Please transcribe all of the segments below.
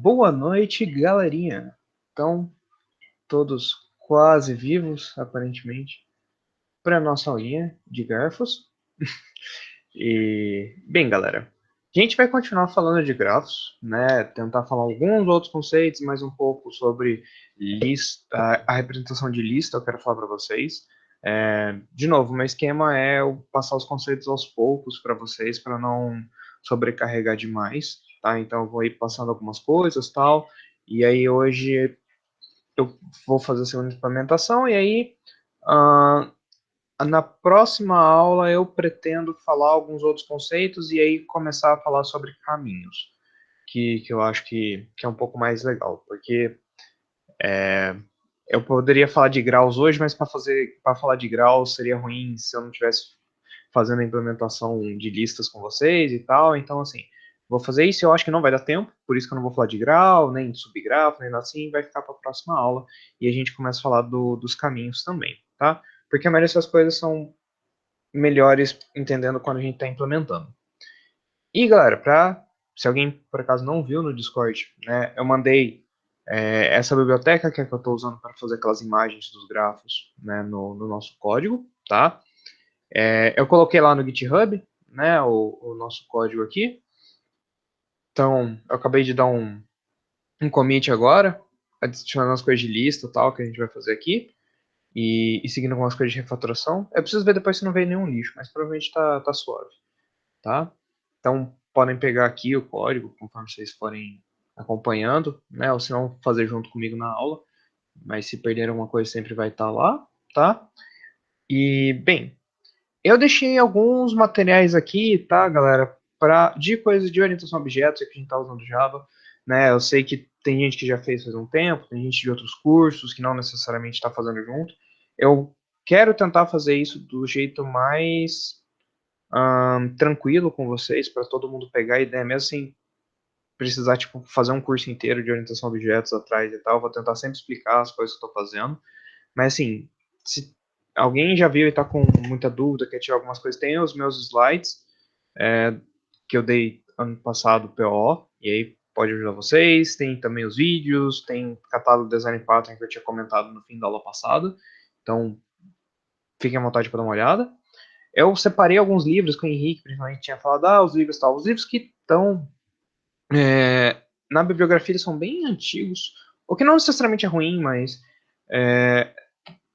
Boa noite, galerinha. Então, todos quase vivos, aparentemente, para nossa aulinha de garfos. Bem, galera, a gente vai continuar falando de grafos, né? Tentar falar alguns outros conceitos, mais um pouco sobre lista, a representação de lista, eu quero falar para vocês. De novo, meu esquema é eu passar os conceitos aos poucos para vocês, para não sobrecarregar demais, tá? Então, eu vou ir passando algumas coisas, tal. E aí, hoje, eu vou fazer a segunda implementação, e aí, uh, na próxima aula, eu pretendo falar alguns outros conceitos e aí começar a falar sobre caminhos, que eu acho que é um pouco mais legal, porque eu poderia falar de graus hoje, mas para falar de graus seria ruim se eu não tivesse fazendo a implementação de listas com vocês e tal. Então, assim, vou fazer isso. Eu acho que não vai dar tempo, por isso que eu não vou falar de grau, nem de subgrafo, nem nada assim. Vai ficar para a próxima aula e a gente começa a falar dos caminhos também, tá? Porque a maioria dessas coisas são melhores entendendo quando a gente está implementando. E, galera, se alguém por acaso não viu no Discord, né, eu mandei essa biblioteca que é que eu estou usando para fazer aquelas imagens dos grafos, né, no nosso código, tá? Eu coloquei lá no GitHub, né, o nosso código aqui. Então, eu acabei de dar um commit agora, adicionando as coisas de lista e tal, que a gente vai fazer aqui, e seguindo algumas coisas de refatoração. Eu preciso ver depois se não veio nenhum lixo, mas provavelmente tá suave, tá? Então, podem pegar aqui o código, conforme vocês forem acompanhando, né, ou se não, fazer junto comigo na aula, mas se perder alguma coisa sempre vai estar lá, tá? E, bem, eu deixei alguns materiais aqui, tá, galera, de coisas de orientação a objetos, que a gente está usando Java, né? Eu sei que tem gente que já fez faz um tempo, tem gente de outros cursos que não necessariamente está fazendo junto. Eu quero tentar fazer isso do jeito mais tranquilo com vocês, para todo mundo pegar a ideia, mesmo sem precisar tipo, fazer um curso inteiro de orientação a objetos atrás e tal. Vou tentar sempre explicar as coisas que eu estou fazendo. Mas assim, se alguém já viu e está com muita dúvida, quer tirar algumas coisas, tem os meus slides que eu dei ano passado, PO, e aí pode ajudar vocês. Tem também os vídeos, tem o catálogo Design Pattern que eu tinha comentado no fim da aula passada. Então, fiquem à vontade para dar uma olhada. Eu separei alguns livros que o Henrique, principalmente, tinha falado, os livros tal. Os livros que estão na bibliografia eles são bem antigos, o que não necessariamente é ruim, mas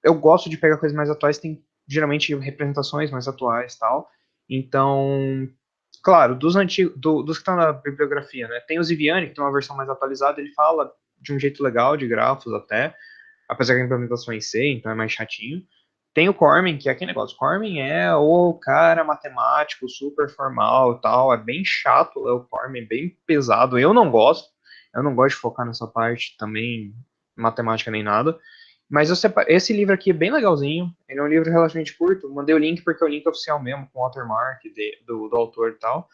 eu gosto de pegar coisas mais atuais, tem geralmente representações mais atuais tal. Então, claro, dos antigos, dos que estão na bibliografia, né? Tem o Ziviani, que tem uma versão mais atualizada, ele fala de um jeito legal, de grafos até, apesar que a implementação é em C, então é mais chatinho. Tem o Cormen, que é aquele negócio. Cormen é o cara matemático, super formal e tal. É bem chato ler o Cormen, bem pesado. Eu não gosto. Eu não gosto de focar nessa parte também, matemática nem nada. Mas esse livro aqui é bem legalzinho. Ele é um livro relativamente curto. Mandei o link porque é o link oficial mesmo, com o watermark do autor e tal.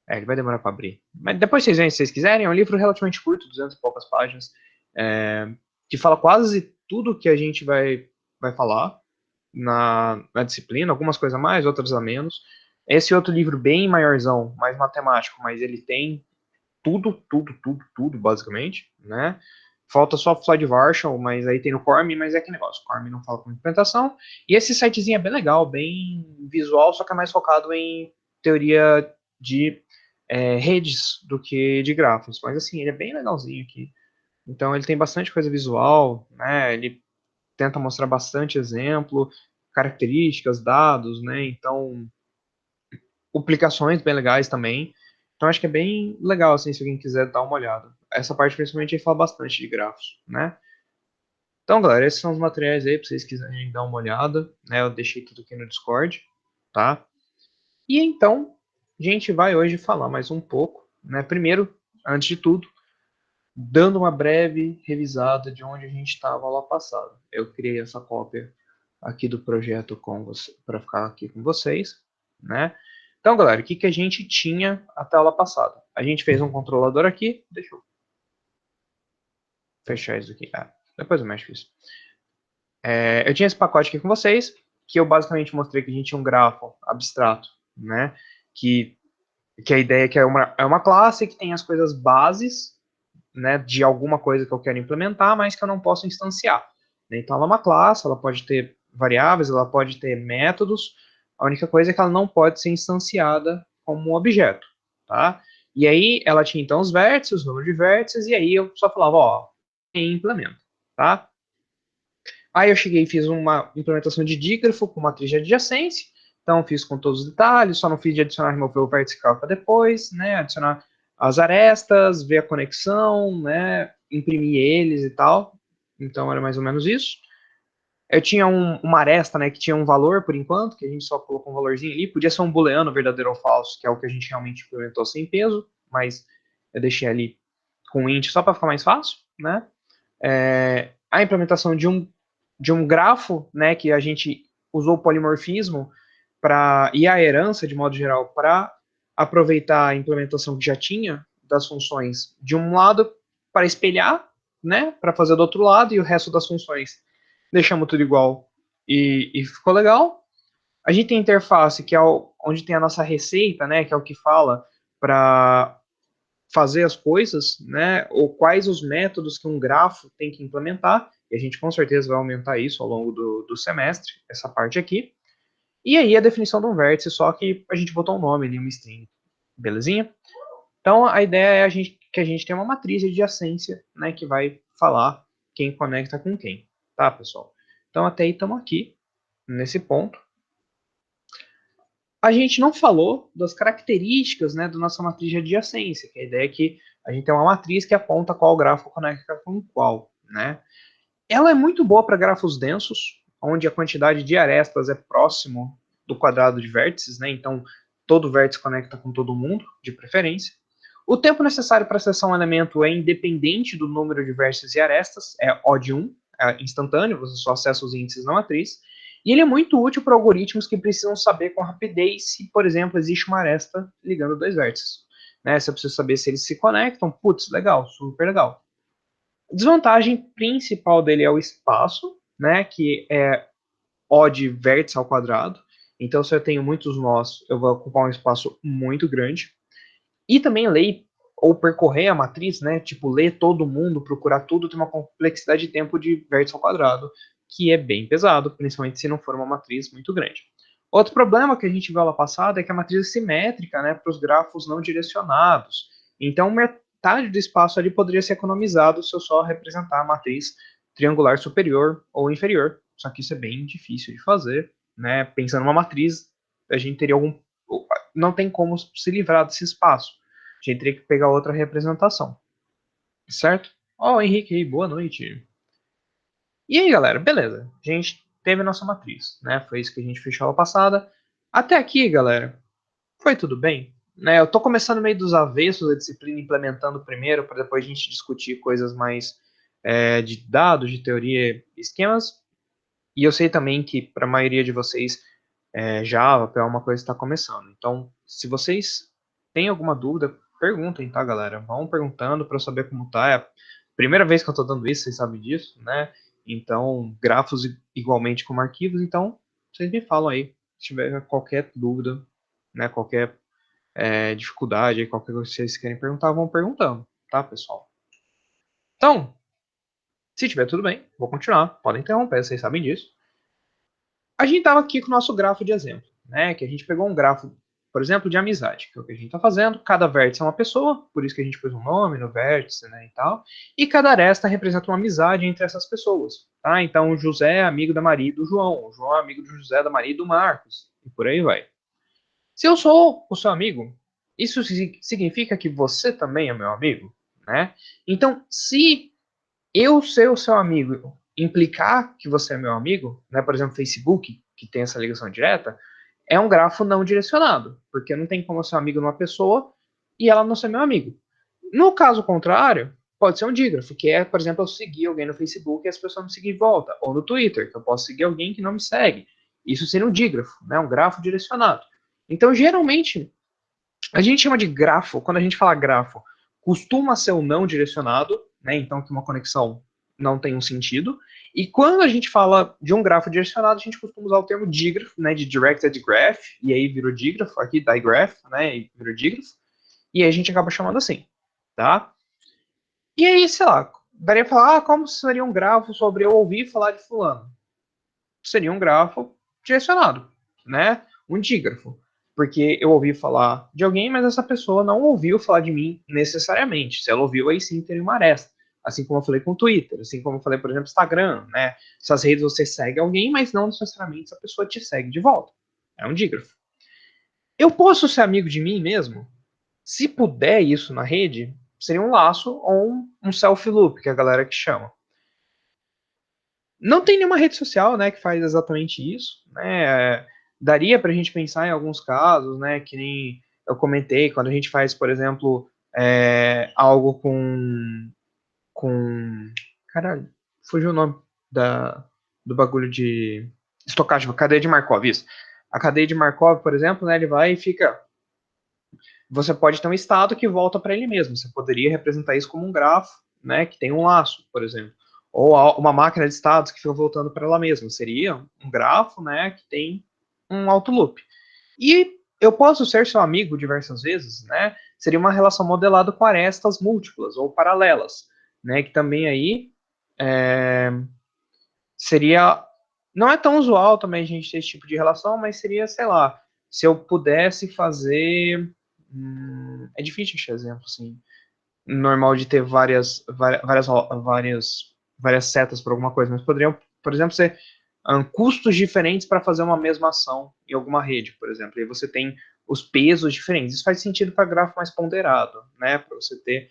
Ele vai demorar para abrir. Mas depois vocês veem se vocês quiserem. É um livro relativamente curto, 200 e poucas páginas, que fala quase tudo que a gente vai falar na disciplina, algumas coisas a mais, outras a menos. Esse outro livro bem maiorzão, mais matemático, mas ele tem tudo, basicamente, né? Falta só Floyd Warshall, mas aí tem o Corm, mas é que negócio, o Corm não fala com implementação. E esse sitezinho é bem legal, bem visual, só que é mais focado em teoria de redes do que de grafos. Mas assim, ele é bem legalzinho aqui. Então ele tem bastante coisa visual, né? Ele tenta mostrar bastante exemplo, características, dados, né? Então, publicações bem legais também. Então, acho que é bem legal, assim, se alguém quiser dar uma olhada. Essa parte, principalmente, aí fala bastante de grafos, né? Então, galera, esses são os materiais aí, para vocês quiserem dar uma olhada, né? Eu deixei tudo aqui no Discord, tá? E então, a gente vai hoje falar mais um pouco, né? Primeiro, antes de tudo, dando uma breve revisada de onde a gente estava lá passado. Eu criei essa cópia aqui do projeto com você, para ficar aqui com vocês, né? Então, galera, o que a gente tinha até a aula passada? A gente fez um controlador aqui, deixa eu fechar isso aqui. Depois eu mexo isso. Eu tinha esse pacote aqui com vocês, que eu basicamente mostrei que a gente tinha um grafo abstrato, né? Que a ideia é que é uma classe que tem as coisas bases, né, de alguma coisa que eu quero implementar, mas que eu não posso instanciar. Então, ela é uma classe, ela pode ter variáveis, ela pode ter métodos, a única coisa é que ela não pode ser instanciada como um objeto, tá? E aí, ela tinha, então, os vértices, os números de vértices, e aí eu só falava, ó, implemento, tá? Aí eu cheguei e fiz uma implementação de dígrafo com matriz de adjacência, então fiz com todos os detalhes, só não fiz de adicionar e remover o vertical para depois, né, adicionar as arestas, ver a conexão, né, imprimir eles e tal, então era mais ou menos isso. Eu tinha uma aresta, né, que tinha um valor por enquanto, que a gente só colocou um valorzinho ali, podia ser um booleano verdadeiro ou falso, que é o que a gente realmente implementou sem peso, mas eu deixei ali com int só para ficar mais fácil, né. A implementação de um grafo, né, que a gente usou o polimorfismo e a herança, de modo geral, para aproveitar a implementação que já tinha das funções de um lado para espelhar, né, para fazer do outro lado, e o resto das funções deixamos tudo igual e ficou legal. A gente tem a interface, que é onde tem a nossa receita, né, que é o que fala para fazer as coisas, né, ou quais os métodos que um grafo tem que implementar, e a gente com certeza vai aumentar isso ao longo do semestre, essa parte aqui. E aí a definição de um vértice, só que a gente botou um nome ali, uma string, belezinha? Então a ideia é que a gente tem uma matriz de adjacência, né, que vai falar quem conecta com quem, tá, pessoal? Então até aí estamos aqui, nesse ponto. A gente não falou das características, né, da nossa matriz de adjacência, que a ideia é que a gente tem uma matriz que aponta qual grafo conecta com qual, né? Ela é muito boa para grafos densos, onde a quantidade de arestas é próximo do quadrado de vértices, né? Então todo vértice conecta com todo mundo, de preferência. O tempo necessário para acessar um elemento é independente do número de vértices e arestas, é O de 1, é instantâneo, você só acessa os índices na matriz. E ele é muito útil para algoritmos que precisam saber com rapidez se, por exemplo, existe uma aresta ligando dois vértices. Né? Você precisa saber se eles se conectam. Putz, legal, super legal. A desvantagem principal dele é o espaço, né? Que é O de vértice ao quadrado. Então, se eu tenho muitos nós, eu vou ocupar um espaço muito grande. E também ler ou percorrer a matriz, né? Tipo, ler todo mundo, procurar tudo, tem uma complexidade de tempo de vértice ao quadrado, que é bem pesado, principalmente se não for uma matriz muito grande. Outro problema que a gente viu lá passada é que a matriz é simétrica, né, para os grafos não direcionados. Então, metade do espaço ali poderia ser economizado se eu só representar a matriz triangular superior ou inferior. Só que isso é bem difícil de fazer, né? Pensando numa matriz, a gente teria algum não tem como se livrar desse espaço. A gente teria que pegar outra representação. Certo? Ó, oh, Henrique aí, boa noite. E aí, galera, beleza. A gente teve a nossa matriz, né? Foi isso que a gente fechou a passada. Até aqui, galera, foi tudo bem? Né, eu tô começando meio dos avessos a disciplina, implementando primeiro, para depois a gente discutir coisas mais de dados, de teoria e esquemas. E eu sei também que para a maioria de vocês Java é uma coisa que está começando. Então, se vocês têm alguma dúvida, perguntem, tá, galera? Vão perguntando para eu saber como tá. É a primeira vez que eu estou dando isso, vocês sabem disso, né? Então, grafos igualmente como arquivos. Então, vocês me falam aí se tiver qualquer dúvida, né? Qualquer dificuldade, qualquer coisa que vocês querem perguntar, vão perguntando, tá, pessoal? Então, se tiver tudo bem, vou continuar. Podem interromper, vocês sabem disso. A gente estava aqui com o nosso grafo de exemplo, né? Que a gente pegou um grafo, por exemplo, de amizade, que é o que a gente está fazendo. Cada vértice é uma pessoa, por isso que a gente pôs um nome no vértice, né, e tal. E cada aresta representa uma amizade entre essas pessoas, tá? Então, o José é amigo da Maria e do João, o João é amigo do José, da Maria e do Marcos, e por aí vai. Se eu sou o seu amigo, isso significa que você também é meu amigo, né? Então, se eu ser o seu amigo implicar que você é meu amigo, né, por exemplo, Facebook, que tem essa ligação direta, é um grafo não direcionado, porque não tem como eu ser amigo de uma pessoa e ela não ser meu amigo. No caso contrário, pode ser um dígrafo, que é, por exemplo, eu seguir alguém no Facebook e as pessoas me seguem de volta, ou no Twitter, que eu posso seguir alguém que não me segue. Isso seria um dígrafo, né, um grafo direcionado. Então, geralmente, a gente chama de grafo, quando a gente fala grafo, costuma ser o não direcionado, né? Então que uma conexão não tem um sentido. E quando a gente fala de um grafo direcionado, a gente costuma usar o termo dígrafo, né? De directed graph, e aí virou dígrafo, aqui digraph, né? E virou dígrafo. E aí a gente acaba chamando assim, tá? E aí, sei lá, daria pra falar, como seria um grafo sobre eu ouvir falar de fulano? Seria um grafo direcionado, né? Um dígrafo. Porque eu ouvi falar de alguém, mas essa pessoa não ouviu falar de mim necessariamente. Se ela ouviu, aí sim teria uma aresta. Assim como eu falei com o Twitter, assim como eu falei, por exemplo, Instagram, né? Essas redes você segue alguém, mas não necessariamente essa pessoa te segue de volta. É um dígrafo. Eu posso ser amigo de mim mesmo? Se puder isso na rede, seria um laço ou um selfie-loop, que é a galera que chama. Não tem nenhuma rede social, né, que faz exatamente isso, né? Daria para a gente pensar em alguns casos, né, que nem eu comentei, quando a gente faz, por exemplo, algo com, caralho, fugiu o nome do bagulho de estocástico, cadeia de Markov, isso. A cadeia de Markov, por exemplo, né, ele vai e fica, você pode ter um estado que volta para ele mesmo. Você poderia representar isso como um grafo, né, que tem um laço, por exemplo. Ou uma máquina de estados que fica voltando para ela mesma. Seria um grafo, né, que tem um auto loop. E eu posso ser seu amigo diversas vezes, né? Seria uma relação modelada com arestas múltiplas ou paralelas, né? Que também aí é, seria, não é tão usual também a gente ter esse tipo de relação, mas seria, sei lá, se eu pudesse fazer, é difícil achar exemplo assim, normal de ter várias setas para alguma coisa, mas poderiam, por exemplo, ser custos diferentes para fazer uma mesma ação em alguma rede, por exemplo. E aí você tem os pesos diferentes. Isso faz sentido para grafo mais ponderado, né? Para você ter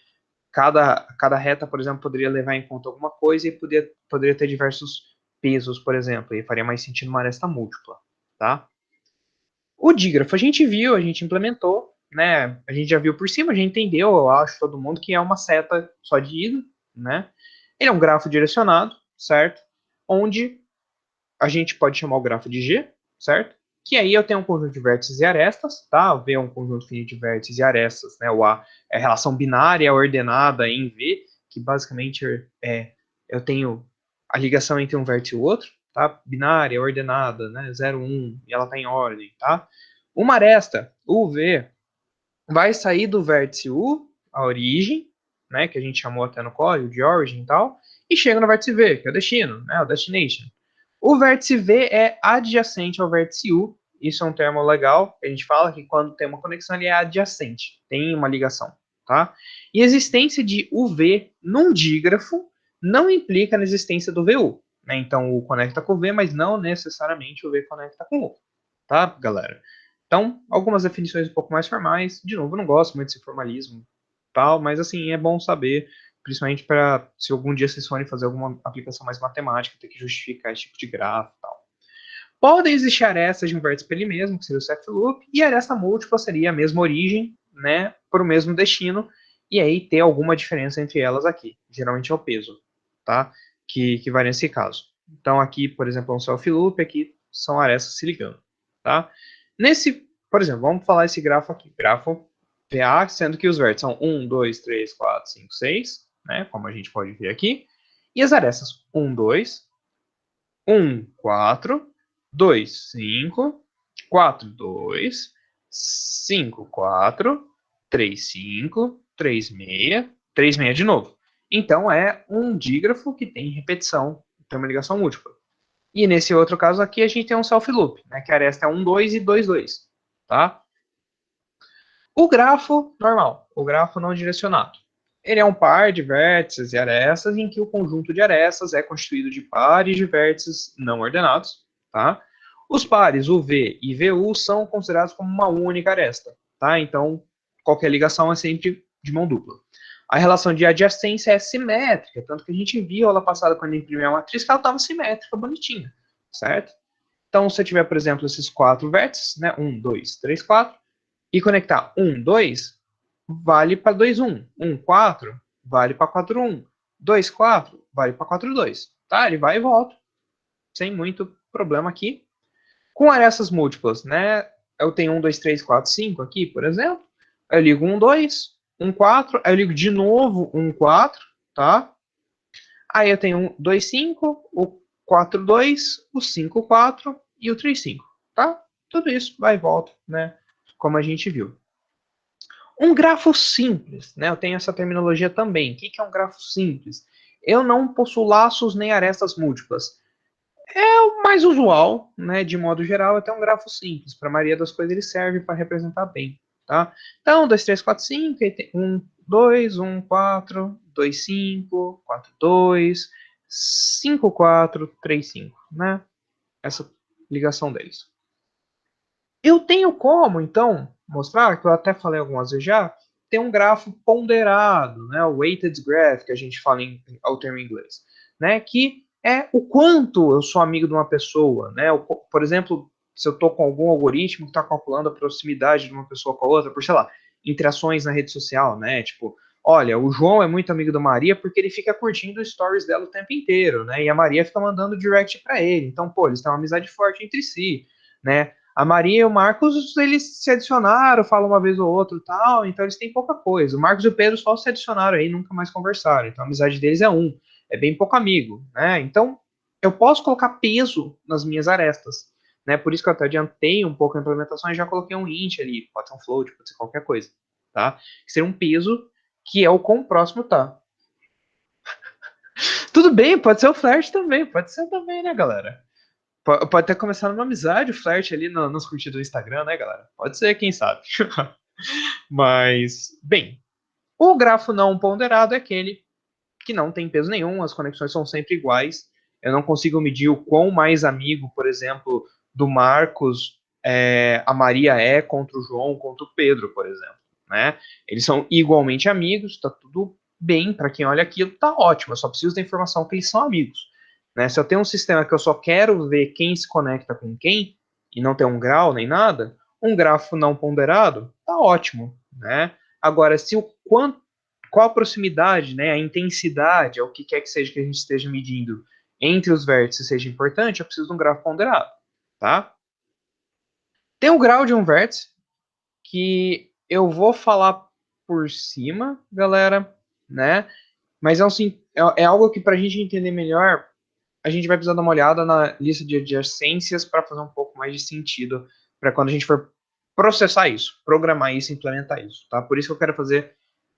cada reta, por exemplo, poderia levar em conta alguma coisa e poderia ter diversos pesos, por exemplo, e faria mais sentido uma aresta múltipla, tá? O dígrafo a gente viu, a gente implementou, né? A gente já viu por cima, a gente entendeu, eu acho, todo mundo, que é uma seta só de ida, né? Ele é um grafo direcionado, certo? Onde a gente pode chamar o grafo de G, certo? Que aí eu tenho um conjunto de vértices e arestas, tá? V é um conjunto finito de vértices e arestas, né? O A é a relação binária ordenada em V, que basicamente eu tenho a ligação entre um vértice e o outro, tá? Binária, ordenada, né? 0, 1, e ela está em ordem, tá? Uma aresta, UV, vai sair do vértice U, a origem, né? Que a gente chamou até no código de origin e tal, e chega no vértice V, que é o destino, né? O destination. O vértice V é adjacente ao vértice U. Isso é um termo legal. A gente fala que quando tem uma conexão, ele é adjacente. Tem uma ligação, tá? E a existência de UV num dígrafo não implica na existência do VU. Né? Então, o U conecta com o V, mas não necessariamente o V conecta com o U. Tá, galera? Então, algumas definições um pouco mais formais. De novo, eu não gosto muito desse formalismo tal, mas assim, é bom saber, principalmente para se algum dia vocês forem fazer alguma aplicação mais matemática, ter que justificar esse tipo de grafo e tal. Podem existir arestas de um vértice para ele mesmo, que seria o self loop, e a aresta múltipla seria a mesma origem, né, para o mesmo destino, e aí ter alguma diferença entre elas aqui. Geralmente é o peso, tá? Que vai nesse caso. Então aqui, por exemplo, é um self loop, aqui são arestas se ligando, tá? Nesse, por exemplo, vamos falar esse grafo aqui, grafo PA, sendo que os vértices são 1, 2, 3, 4, 5, 6, né, como a gente pode ver aqui, e as arestas 1, 2, 1, 4, 2, 5, 4, 2, 5, 4, 3, 5, 3, 6, 3, 6 de novo. Então é um dígrafo que tem repetição, tem uma ligação múltipla. E nesse outro caso aqui a gente tem um self loop, né, que a aresta é 1, 2 e 2, 2, tá? O grafo normal, o grafo não direcionado. Ele é um par de vértices e arestas em que o conjunto de arestas é constituído de pares de vértices não ordenados, tá? Os pares UV e VU são considerados como uma única aresta, tá? Então, qualquer ligação é sempre de mão dupla. A relação de adjacência é simétrica, tanto que a gente viu ela passada quando imprimiu a matriz que ela estava simétrica, bonitinha, certo? Então, se eu tiver, por exemplo, esses quatro vértices, né? 1, 2, 3, 4, e conectar 1, 2, vale para 2, 1. 1, 4, vale para 4, 1. 2, 4, vale para 4, 2. Tá? Ele vai e volta, sem muito problema aqui. Com arestas múltiplas, né? Eu tenho 1, 2, 3, 4, 5 aqui, por exemplo. Eu ligo 1, 2, 1, 4. Aí eu ligo de novo 1, 4, tá? Aí eu tenho 1, 2, 5, o 4, 2, o 5, 4 e o 3, 5, tá? Tudo isso vai e volta, né? Como a gente viu. Um grafo simples, né? Eu tenho essa terminologia também. O que é um grafo simples? Eu não possuo laços nem arestas múltiplas. É o mais usual, né? De modo geral, é ter um grafo simples. Para a maioria das coisas ele serve para representar bem, tá? Então, 2, 3, 4, 5, 1, 2, 1, 4, 2, 5, 4, 2, 5, 4, 3, 5, né? Essa ligação deles. Eu tenho como, então, mostrar, que eu até falei algumas vezes já, ter um grafo ponderado, né, o weighted graph, que a gente fala ao termo em inglês, né, que é o quanto eu sou amigo de uma pessoa, né, por exemplo, se eu estou com algum algoritmo que está calculando a proximidade de uma pessoa com a outra, por, sei lá, interações na rede social, né, tipo, olha, o João é muito amigo da Maria porque ele fica curtindo os stories dela o tempo inteiro, né, e a Maria fica mandando direct para ele, então, pô, eles têm uma amizade forte entre si, né, a Maria e o Marcos, eles se adicionaram, falam uma vez ou outra e tal, então eles têm pouca coisa. O Marcos e o Pedro só se adicionaram aí, nunca mais conversaram. Então a amizade deles é um, é bem pouco amigo, né? Então eu posso colocar peso nas minhas arestas, né? Por isso que eu até adiantei um pouco a implementação e já coloquei um int ali, pode ser um float, pode ser qualquer coisa, tá? Que seria um peso que é o quão próximo tá. Tudo bem, pode ser o flash também, pode ser também, né, galera? Pode até começar numa amizade, o flerte ali nos curtidos do Instagram, né, galera? Pode ser, quem sabe. Mas, bem, o grafo não ponderado é aquele que não tem peso nenhum, as conexões são sempre iguais. Eu não consigo medir o quão mais amigo, por exemplo, do Marcos a Maria é contra o João, contra o Pedro, por exemplo. Né? Eles são igualmente amigos, tá tudo bem, para quem olha aquilo, tá ótimo. Eu só preciso da informação que eles são amigos. Né? Se eu tenho um sistema que eu só quero ver quem se conecta com quem, e não tem um grau nem nada, um grafo não ponderado, tá ótimo. Né? Agora, se o quanto qual a proximidade, né, a intensidade, o que quer que seja que a gente esteja medindo entre os vértices seja importante, eu preciso de um grafo ponderado, tá? Tem o grau de um vértice que eu vou falar por cima, galera, né? Mas é algo que para a gente entender melhor, a gente vai precisar dar uma olhada na lista de adjacências para fazer um pouco mais de sentido para quando a gente for processar isso, programar isso, implementar isso, tá? Por isso que eu quero fazer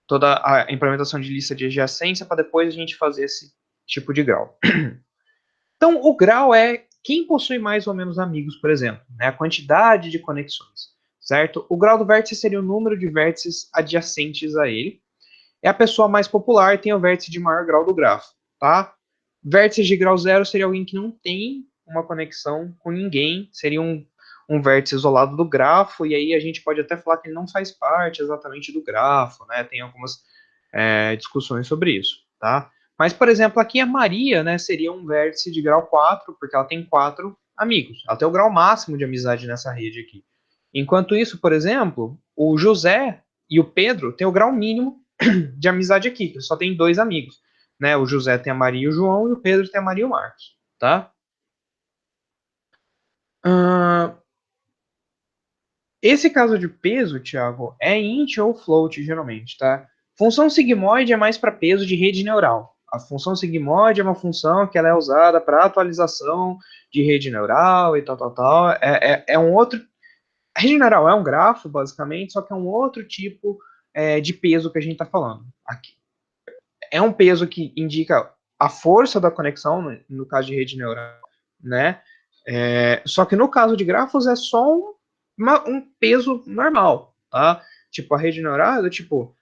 toda a implementação de lista de adjacência para depois a gente fazer esse tipo de grau. Então, o grau é quem possui mais ou menos amigos, por exemplo, né? A quantidade de conexões, certo? O grau do vértice seria o número de vértices adjacentes a ele. É a pessoa mais popular, tem o vértice de maior grau do grafo, tá? Vértice de grau zero seria alguém que não tem uma conexão com ninguém, seria um vértice isolado do grafo, e aí a gente pode até falar que ele não faz parte exatamente do grafo, né? Tem algumas discussões sobre isso, tá? Mas, por exemplo, aqui a Maria, né, seria um vértice de grau 4, porque ela tem 4 amigos. Ela tem o grau máximo de amizade nessa rede aqui. Enquanto isso, por exemplo, o José e o Pedro têm o grau mínimo de amizade aqui, que só tem 2 amigos. Né? O José tem a Maria e o João, e o Pedro tem a Maria e o Marcos. Tá? Uh, esse caso de peso, Thiago, é int ou float, geralmente, tá? Função sigmoide é mais para peso de rede neural. A função sigmoide é uma função que ela é usada para atualização de rede neural e tal, tal, tal. É um outro... A rede neural é um grafo, basicamente, só que é um outro tipo de peso que a gente está falando aqui. É um peso que indica a força da conexão, no caso de rede neural, né? Só que no caso de grafos é só um peso normal, tá? Tipo, a rede neural é do tipo,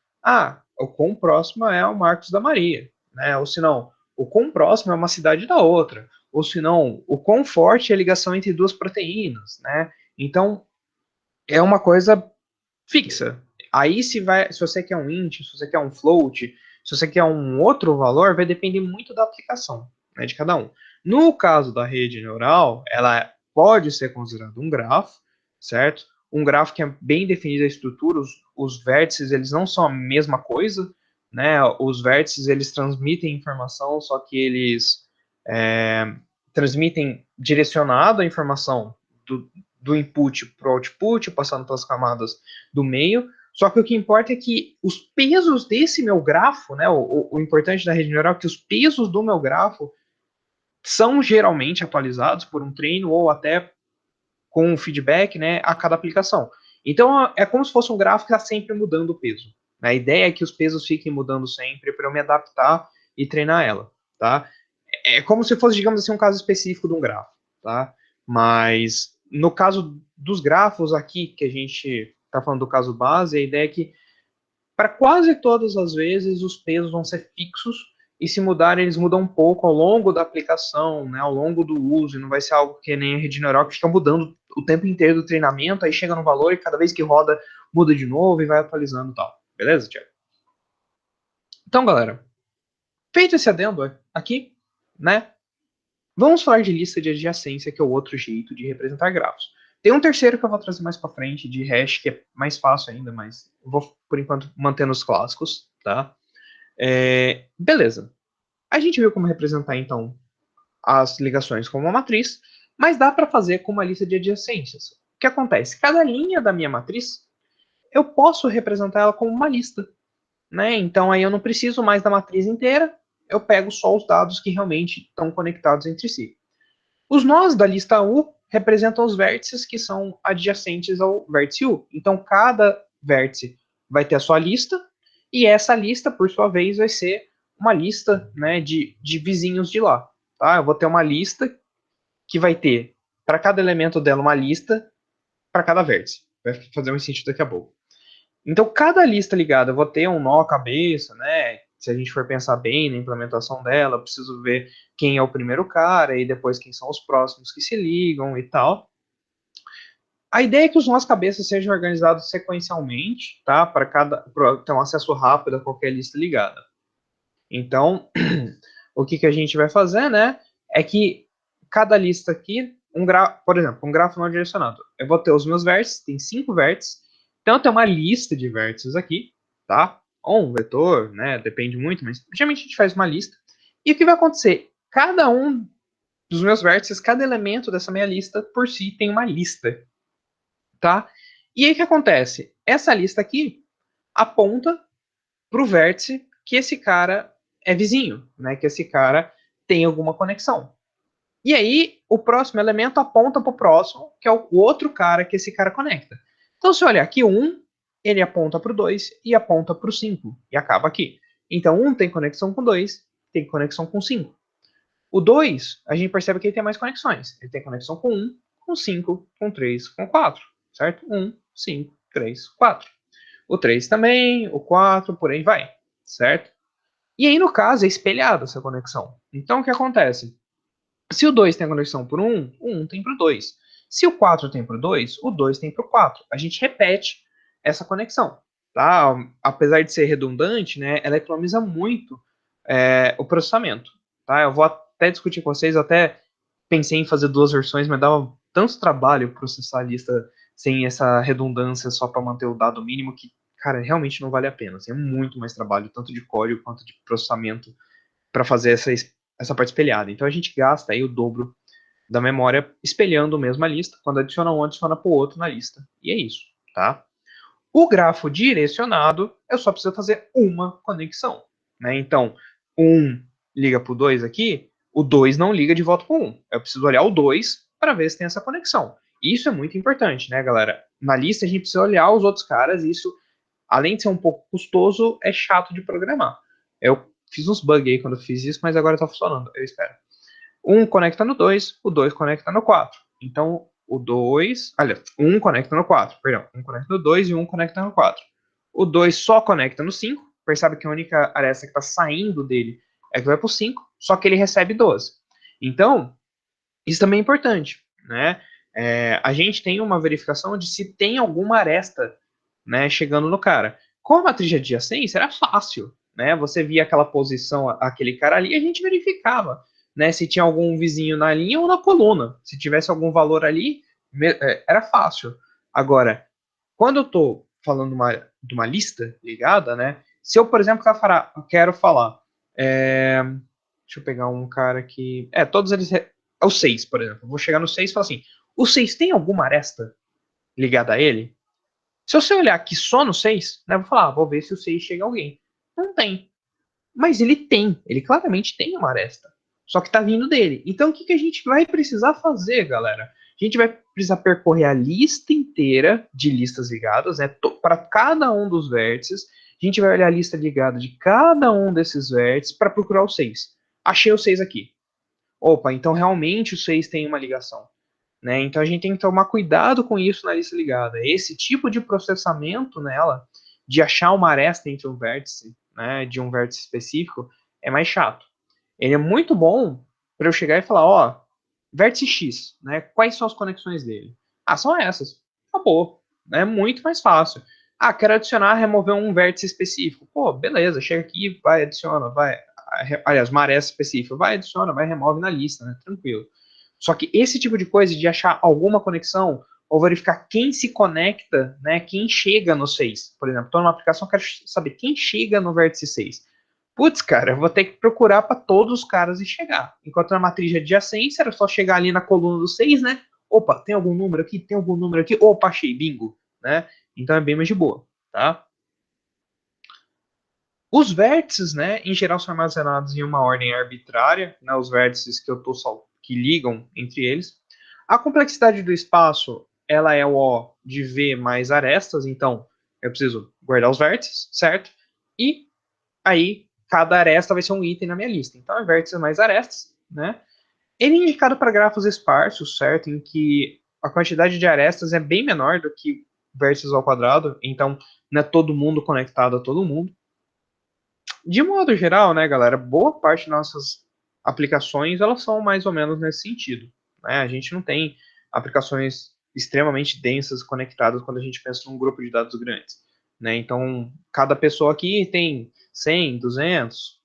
o quão próxima é o Marcos da Maria, né? Ou se não, o quão próximo é uma cidade da outra. Ou se não, o quão forte é a ligação entre duas proteínas, né? Então, é uma coisa fixa. Aí se você quer um int, se você quer um float, se você quer um outro valor, vai depender muito da aplicação, né, de cada um. No caso da rede neural, ela pode ser considerada um grafo, certo? Um grafo que é bem definida a estrutura, os vértices eles não são a mesma coisa, né? Os vértices eles transmitem informação, só que eles transmitem direcionado a informação do input para o output, passando pelas camadas do meio. Só que o que importa é que os pesos desse meu grafo, né, o importante da rede neural é que os pesos do meu grafo são geralmente atualizados por um treino ou até com um feedback, né, a cada aplicação. Então, é como se fosse um gráfico que está sempre mudando o peso. A ideia é que os pesos fiquem mudando sempre para eu me adaptar e treinar ela, tá? É como se fosse, digamos assim, um caso específico de um grafo, tá? Mas no caso dos grafos aqui, que a gente está falando do caso base, a ideia é que para quase todas as vezes os pesos vão ser fixos e se mudarem, eles mudam um pouco ao longo da aplicação, né, ao longo do uso, e não vai ser algo que nem a rede neural que fica mudando o tempo inteiro do treinamento, aí chega no valor e cada vez que roda, muda de novo e vai atualizando e tal. Beleza, Tiago? Então, galera, feito esse adendo aqui, né, vamos falar de lista de adjacência, que é o outro jeito de representar grafos. Tem um terceiro que eu vou trazer mais para frente, de hash, que é mais fácil ainda, mas eu vou, por enquanto, mantendo os clássicos, tá? Beleza. A gente viu como representar, então, as ligações com uma matriz, mas dá para fazer com uma lista de adjacências. O que acontece? Cada linha da minha matriz, eu posso representar ela como uma lista, né? Então, aí eu não preciso mais da matriz inteira, eu pego só os dados que realmente estão conectados entre si. Os nós da lista U representam os vértices que são adjacentes ao vértice U. Então, cada vértice vai ter a sua lista, e essa lista, por sua vez, vai ser uma lista, né, de vizinhos de lá. Tá? Eu vou ter uma lista que vai ter, para cada elemento dela, uma lista para cada vértice. Vai fazer um sentido daqui a pouco. Então, cada lista ligada, eu vou ter um nó cabeça, né? Se a gente for pensar bem na implementação dela, eu preciso ver quem é o primeiro cara e depois quem são os próximos que se ligam e tal. A ideia é que os nós cabeças sejam organizados sequencialmente, tá? Para ter um acesso rápido a qualquer lista ligada. Então, o que a gente vai fazer, né? É que cada lista aqui, por exemplo, um grafo não direcionado. Eu vou ter os meus vértices, tem 5 vértices. Então, eu tenho uma lista de vértices aqui, tá? Ou um vetor, né? Depende muito, mas geralmente a gente faz uma lista. E o que vai acontecer? Cada um dos meus vértices, cada elemento dessa minha lista, por si, tem uma lista, tá? E aí o que acontece? Essa lista aqui aponta para o vértice que esse cara é vizinho, né? Que esse cara tem alguma conexão. E aí, o próximo elemento aponta para o próximo, que é o outro cara que esse cara conecta. Então, se olhar aqui, o 1, ele aponta para o 2 e aponta para o 5, e acaba aqui. Então, 1 tem conexão com 2, tem conexão com 5. O 2, a gente percebe que ele tem mais conexões. Ele tem conexão com 1, com 5, com 3, com 4, certo? 1, 5, 3, 4. O 3 também, o 4, por aí vai, certo? E aí, no caso, é espelhada essa conexão. Então, o que acontece? Se o 2 tem conexão por 1, o 1 tem para o 2. Se o 4 tem para o 2, o 2 tem para o 4. A gente repete essa conexão. Tá? Apesar de ser redundante, né, ela economiza muito o processamento. Tá? Eu vou até discutir com vocês, eu até pensei em fazer 2 versões, mas dava tanto trabalho processar a lista sem essa redundância só para manter o dado mínimo que, cara, realmente não vale a pena. Assim, é muito mais trabalho, tanto de código quanto de processamento, para fazer essa parte espelhada. Então a gente gasta aí o dobro da memória espelhando a mesma lista. Quando adiciona um, adiciona para o outro na lista. E é isso, tá? O grafo direcionado, eu só preciso fazer uma conexão. Né? Então, 1 liga para o 2 aqui, o 2 não liga de volta para o 1. Eu preciso olhar o 2 para ver se tem essa conexão. Isso é muito importante, né, galera? Na lista a gente precisa olhar os outros caras e isso, além de ser um pouco custoso, é chato de programar. Eu fiz uns bugs aí quando eu fiz isso, mas agora está funcionando, eu espero. Um conecta no 2, o 2 conecta no 4. Então, o 2, olha, um conecta no 4, perdão. Um conecta no 2 e um conecta no 4. O 2 só conecta no 5, percebe que a única aresta que está saindo dele é que vai para o 5, só que ele recebe 12. Então, isso também é importante, né? A gente tem uma verificação de se tem alguma aresta, né, chegando no cara. Com a matriz de adjacência era fácil, né? Você via aquela posição, aquele cara ali, a gente verificava, né, se tinha algum vizinho na linha ou na coluna. Se tivesse algum valor ali, era fácil. Agora, quando eu estou falando de uma lista ligada, né? Se eu, por exemplo, quero falar, deixa eu pegar um cara que, todos eles é o 6, por exemplo. Eu vou chegar no 6 e falar assim: o 6 tem alguma aresta ligada a ele? Se você olhar aqui só no 6, né, eu vou falar, vou ver se o 6 chega a alguém. Não tem. Mas ele claramente tem uma aresta. Só que está vindo dele. Então o que a gente vai precisar fazer, galera? A gente vai precisar percorrer a lista inteira de listas ligadas, né, para cada um dos vértices. A gente vai olhar a lista ligada de cada um desses vértices para procurar o 6. Achei o 6 aqui. Opa, então realmente o 6 tem uma ligação. Né? Então a gente tem que tomar cuidado com isso na lista ligada. Esse tipo de processamento nela, de achar uma aresta entre um vértice, né, de um vértice específico, é mais chato. Ele é muito bom para eu chegar e falar, ó, vértice X, né, quais são as conexões dele? Ah, são essas. Acabou. É muito mais fácil. Ah, quero adicionar, remover um vértice específico. Pô, beleza, chega aqui, vai, adiciona, vai. Aliás, uma aresta específica, vai, adiciona, vai, remove na lista, né, tranquilo. Só que esse tipo de coisa de achar alguma conexão ou verificar quem se conecta, né, quem chega no 6. Por exemplo, estou numa aplicação, quero saber quem chega no vértice 6. Putz, cara, eu vou ter que procurar para todos os caras e chegar. Enquanto na matriz de adjacência era só chegar ali na coluna do 6, né? Opa, tem algum número aqui? Tem algum número aqui? Opa, achei, bingo, né? Então é bem mais de boa, tá? Os vértices, né, em geral são armazenados em uma ordem arbitrária, né, os vértices que eu tô que ligam entre eles. A complexidade do espaço, ela é o O de V mais arestas, então eu preciso guardar os vértices, certo? E aí cada aresta vai ser um item na minha lista. Então é vértices mais arestas, né? Ele é indicado para grafos esparsos, certo? Em que a quantidade de arestas é bem menor do que vértices ao quadrado, então não é todo mundo conectado a todo mundo. De modo geral, né, galera, boa parte das nossas aplicações, elas são mais ou menos nesse sentido, né? A gente não tem aplicações extremamente densas conectadas quando a gente pensa num grupo de dados grandes, né? Então, cada pessoa aqui tem 100, 200,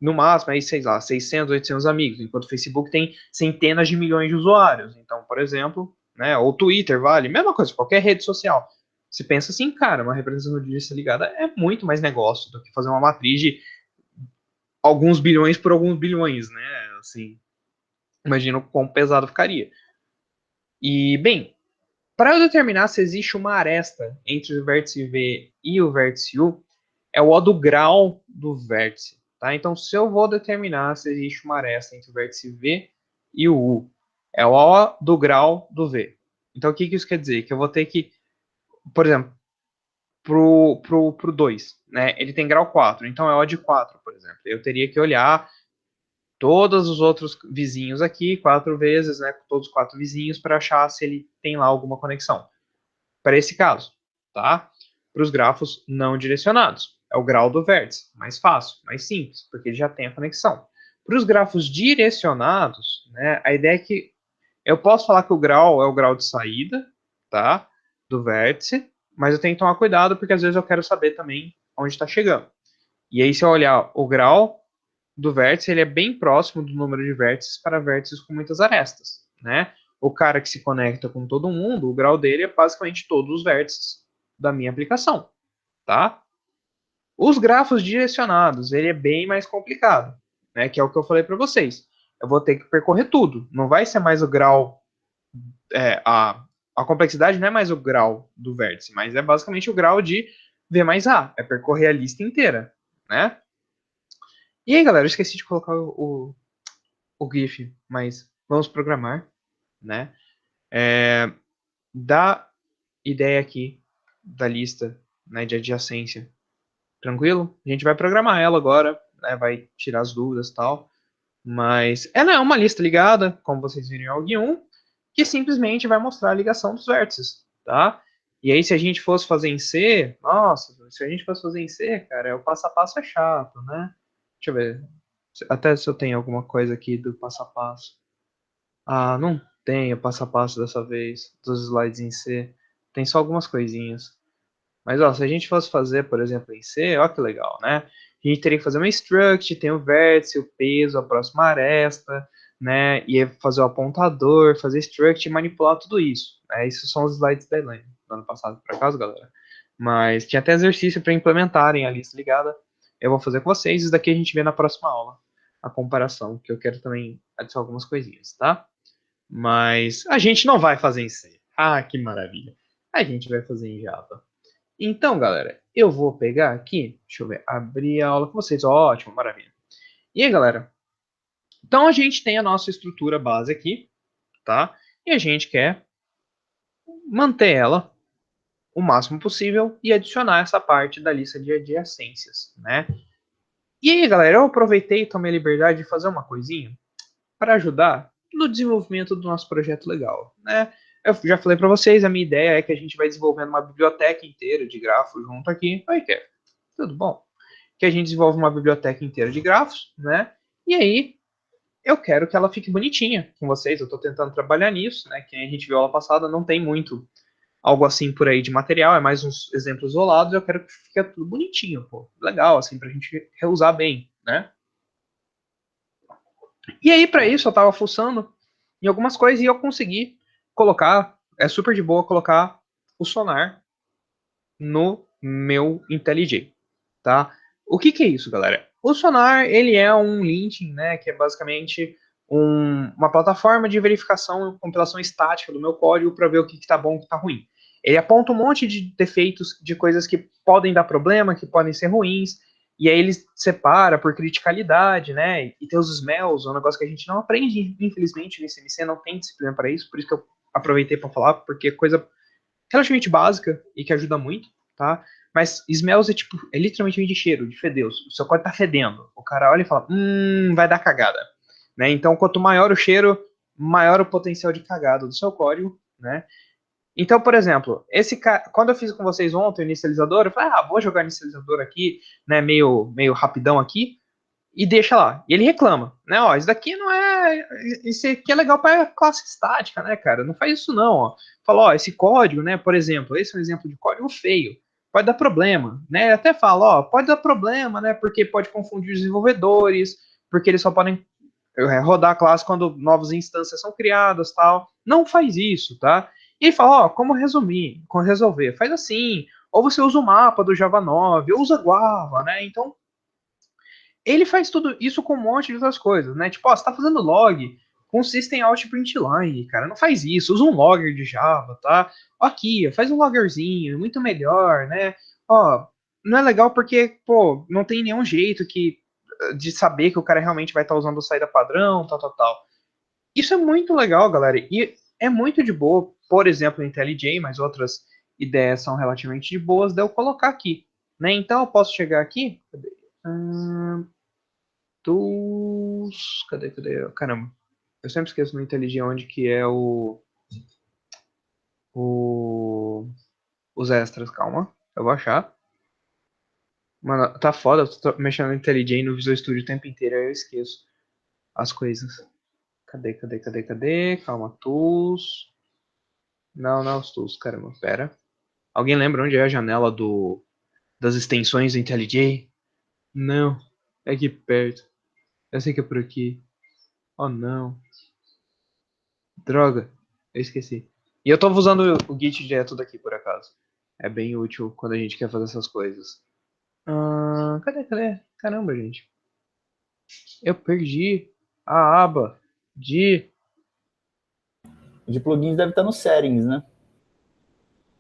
no máximo, aí, sei lá, 600, 800 amigos, enquanto o Facebook tem centenas de milhões de usuários. Então, por exemplo, né, ou Twitter, vale, mesma coisa, qualquer rede social. Se pensa assim, cara, uma representação de lista ligada é muito mais negócio do que fazer uma matriz de alguns bilhões por alguns bilhões, né? Assim, imagina o quão pesado ficaria. E, bem, para eu determinar se existe uma aresta entre o vértice V e o vértice U, é o O do grau do vértice. Tá? Então, se eu vou determinar se existe uma aresta entre o vértice V e o U, é o O do grau do V. Então, o que isso quer dizer? Que eu vou ter que, por exemplo, pro 2, né? Ele tem grau 4, então é O de 4, por exemplo. Eu teria que olhar todos os outros vizinhos aqui, 4 vezes, né? Todos os 4 vizinhos, para achar se ele tem lá alguma conexão. Para esse caso, tá? Para os grafos não direcionados. É o grau do vértice. Mais fácil, mais simples, porque ele já tem a conexão. Para os grafos direcionados, né, a ideia é que eu posso falar que o grau é o grau de saída, tá? Do vértice, mas eu tenho que tomar cuidado porque às vezes eu quero saber também onde está chegando. E aí, se eu olhar o grau do vértice, ele é bem próximo do número de vértices para vértices com muitas arestas, né? O cara que se conecta com todo mundo, o grau dele é basicamente todos os vértices da minha aplicação, tá? Os grafos direcionados, ele é bem mais complicado, né? Que é o que eu falei para vocês. Eu vou ter que percorrer tudo. Não vai ser mais o grau, a complexidade não é mais o grau do vértice, mas é basicamente o grau de V mais A. É percorrer a lista inteira, né? E aí, galera, eu esqueci de colocar o GIF, mas vamos programar, né? Da ideia aqui da lista, né, de adjacência, tranquilo? A gente vai programar ela agora, né, vai tirar as dúvidas e tal, mas ela é uma lista ligada, como vocês viram em OG1, que simplesmente vai mostrar a ligação dos vértices, tá? E aí, se a gente fosse fazer em C, nossa, se a gente fosse fazer em C, cara, o passo a passo é chato, né? Deixa eu ver, até se eu tenho alguma coisa aqui do passo a passo. Ah, não tem o passo a passo dessa vez, dos slides em C. Tem só algumas coisinhas. Mas, ó, se a gente fosse fazer, por exemplo, em C, ó que legal, né? A gente teria que fazer uma struct, tem o vértice, o peso, a próxima aresta, né? E aí fazer o apontador, fazer struct e manipular tudo isso. Né? Isso são os slides da Elaine, do ano passado, por acaso, galera. Mas tinha até exercício para implementarem a lista ligada. Eu vou fazer com vocês, isso daqui a gente vê na próxima aula. A comparação, que eu quero também adicionar algumas coisinhas, tá? Mas a gente não vai fazer em C. Ah, que maravilha. A gente vai fazer em Java. Então, galera, eu vou pegar aqui, deixa eu ver, abrir a aula com vocês. Ótimo, maravilha. E aí, galera? Então a gente tem a nossa estrutura base aqui, tá? e a gente quer manter ela o máximo possível e adicionar essa parte da lista de adjacências, né? E aí, galera, eu aproveitei e tomei a liberdade de fazer uma coisinha para ajudar no desenvolvimento do nosso projeto legal, né? Eu já falei para vocês, a minha ideia é que a gente vai desenvolvendo uma biblioteca inteira de grafos junto aqui. Oi, Kev, tudo bom? Que a gente desenvolve uma biblioteca inteira de grafos, né? E aí, eu quero que ela fique bonitinha com vocês. Eu estou tentando trabalhar nisso, né? Que a gente viu aula passada, não tem muito algo assim por aí de material, é mais uns exemplos isolados. Eu quero que fique tudo bonitinho, pô. Legal, assim, pra gente reusar bem, né? E aí, para isso, eu tava fuçando em algumas coisas e eu consegui colocar, é super de boa colocar o Sonar no meu IntelliJ, tá? O que que é isso, galera? O Sonar, ele é um linting, né, que é basicamente uma plataforma de verificação e compilação estática do meu código para ver o que está bom e o que está ruim. Ele aponta um monte de defeitos, de coisas que podem dar problema, que podem ser ruins, e aí ele separa por criticalidade, né? E tem os smells, um negócio que a gente não aprende, infelizmente, no ICMC, não tem disciplina para isso, por isso que eu aproveitei para falar, porque é coisa relativamente básica e que ajuda muito, tá? Mas smells é tipo, é literalmente de cheiro, de feder. O seu código tá fedendo. O cara olha e fala, vai dar cagada. Né? Então, quanto maior o cheiro, maior o potencial de cagada do seu código, né? Então, por exemplo, quando eu fiz com vocês ontem o inicializador, eu falei, vou jogar o inicializador aqui, né, meio rapidão aqui, e deixa lá. E ele reclama, né? Ó, isso daqui não é. Isso aqui é legal para classe estática, né, cara? Não faz isso não, ó. Fala, ó, esse código, né? Por exemplo, esse é um exemplo de código feio. Pode dar problema, né? Ele até fala, ó, pode dar problema, né? Porque pode confundir os desenvolvedores, porque eles só podem rodar a classe quando novas instâncias são criadas, tal. Não faz isso, tá? E ele fala, ó, como resumir, como resolver? Faz assim. Ou você usa o mapa do Java 9, ou usa Guava, né? Então ele faz tudo isso com um monte de outras coisas, né? Tipo, ó, você tá fazendo log com system out println, cara. Não faz isso. Usa um logger de Java, tá? Aqui, faz um loggerzinho, muito melhor, né? Ó, não é legal porque, pô, não tem nenhum jeito de saber que o cara realmente vai estar usando a saída padrão, tal, tal, tal. Isso é muito legal, galera. E é muito de boa, por exemplo, no IntelliJ, mas outras ideias são relativamente de boas, de eu colocar aqui. Né? Então eu posso chegar aqui. Cadê? Cadê? Caramba. Eu sempre esqueço no IntelliJ onde que é o, os extras. Calma, eu vou achar. Mano, tá foda, eu tô mexendo no IntelliJ e no Visual Studio o tempo inteiro, aí eu esqueço as coisas. Cadê? Calma, tools. Não, os tools, caramba, pera. Alguém lembra onde é a janela das extensões do IntelliJ? Não, é aqui perto. Eu sei que é por aqui. Oh, não. Droga, eu esqueci. E eu tô usando o Git direto daqui, por acaso. É bem útil quando a gente quer fazer essas coisas. Cadê? Caramba, gente. Eu perdi a aba de. De plugins deve estar no settings, né?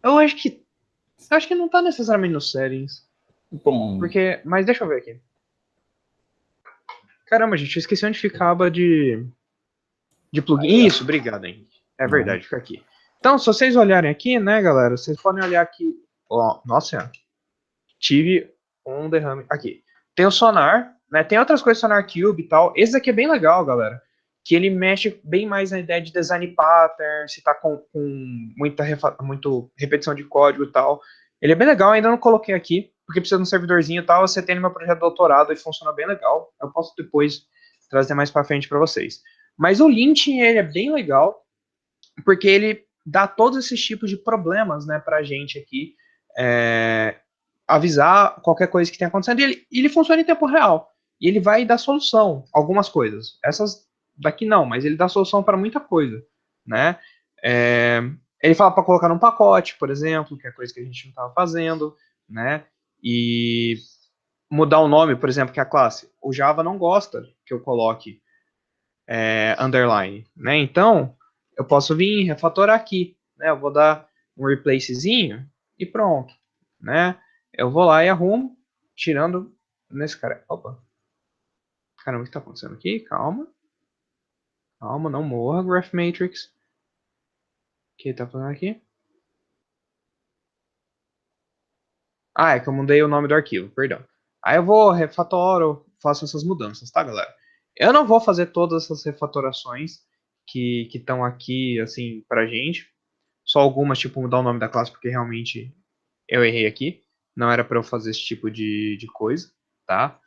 Eu acho que. Eu acho que não tá necessariamente nos settings. Bom, Porque. Mas deixa eu ver aqui. Caramba, gente, eu esqueci onde fica a aba de aí, plugin. ó. Isso, obrigado, hein. É Né? verdade, fica aqui. Então, se vocês olharem aqui, né, galera, vocês podem olhar aqui. Ó, nossa senhora. Tive um derrame. Aqui. Tem o Sonar, né? Tem outras coisas, Sonar Cube e tal. Esse aqui é bem legal, galera. Que ele mexe bem mais na ideia de design pattern, se tá com muito repetição de código e tal. Ele é bem legal, ainda não coloquei aqui, porque precisa de um servidorzinho e tal. Você tem no meu projeto de doutorado e funciona bem legal. Eu posso depois trazer mais pra frente para vocês. Mas o Lint, ele é bem legal, porque ele dá todos esses tipos de problemas, né, pra gente aqui. É, avisar qualquer coisa que tenha acontecendo, e ele funciona em tempo real. E ele vai dar solução a algumas coisas. Essas daqui não, mas ele dá solução para muita coisa, né? É, ele fala para colocar num pacote, por exemplo, que é coisa que a gente não estava fazendo, né? E mudar o nome, por exemplo, que é a classe. O Java não gosta que eu coloque underline, né? Então, eu posso vir refatorar aqui, né? Eu vou dar um replacezinho e pronto, né? Eu vou lá e arrumo, tirando nesse cara. Opa, caramba, o que tá acontecendo aqui? Calma, não morra, Graph Matrix. que tá fazendo aqui? Ah, é que eu mudei o nome do arquivo, perdão. Aí eu vou, refatoro, faço essas mudanças, tá, galera? Eu não vou fazer todas essas refatorações que estão aqui, assim, pra gente. Só algumas, tipo, mudar o nome da classe, porque realmente eu errei aqui. Não era pra eu fazer esse tipo de coisa, tá?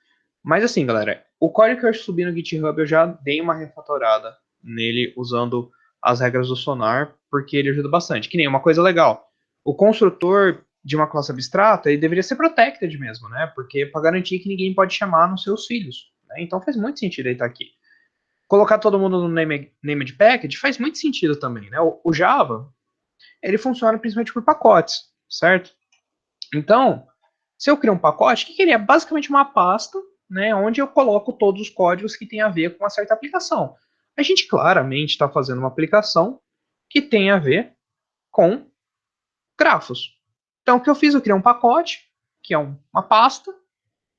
Mas assim, galera, o código que eu subi no GitHub, eu já dei uma refatorada nele usando as regras do Sonar, porque ele ajuda bastante. Que nem uma coisa legal. O construtor de uma classe abstrata, ele deveria ser protected mesmo, né? Porque para garantir que ninguém pode chamar nos seus filhos. Né? Então faz muito sentido ele estar aqui. Colocar todo mundo no named package faz muito sentido também, né? O Java, ele funciona principalmente por pacotes, certo? Então, se eu criar um pacote, o que ele é? Basicamente uma pasta, né, onde eu coloco todos os códigos que tem a ver com uma certa aplicação. A gente claramente está fazendo uma aplicação que tem a ver com grafos. Então, o que eu fiz? Eu criei um pacote, que é uma pasta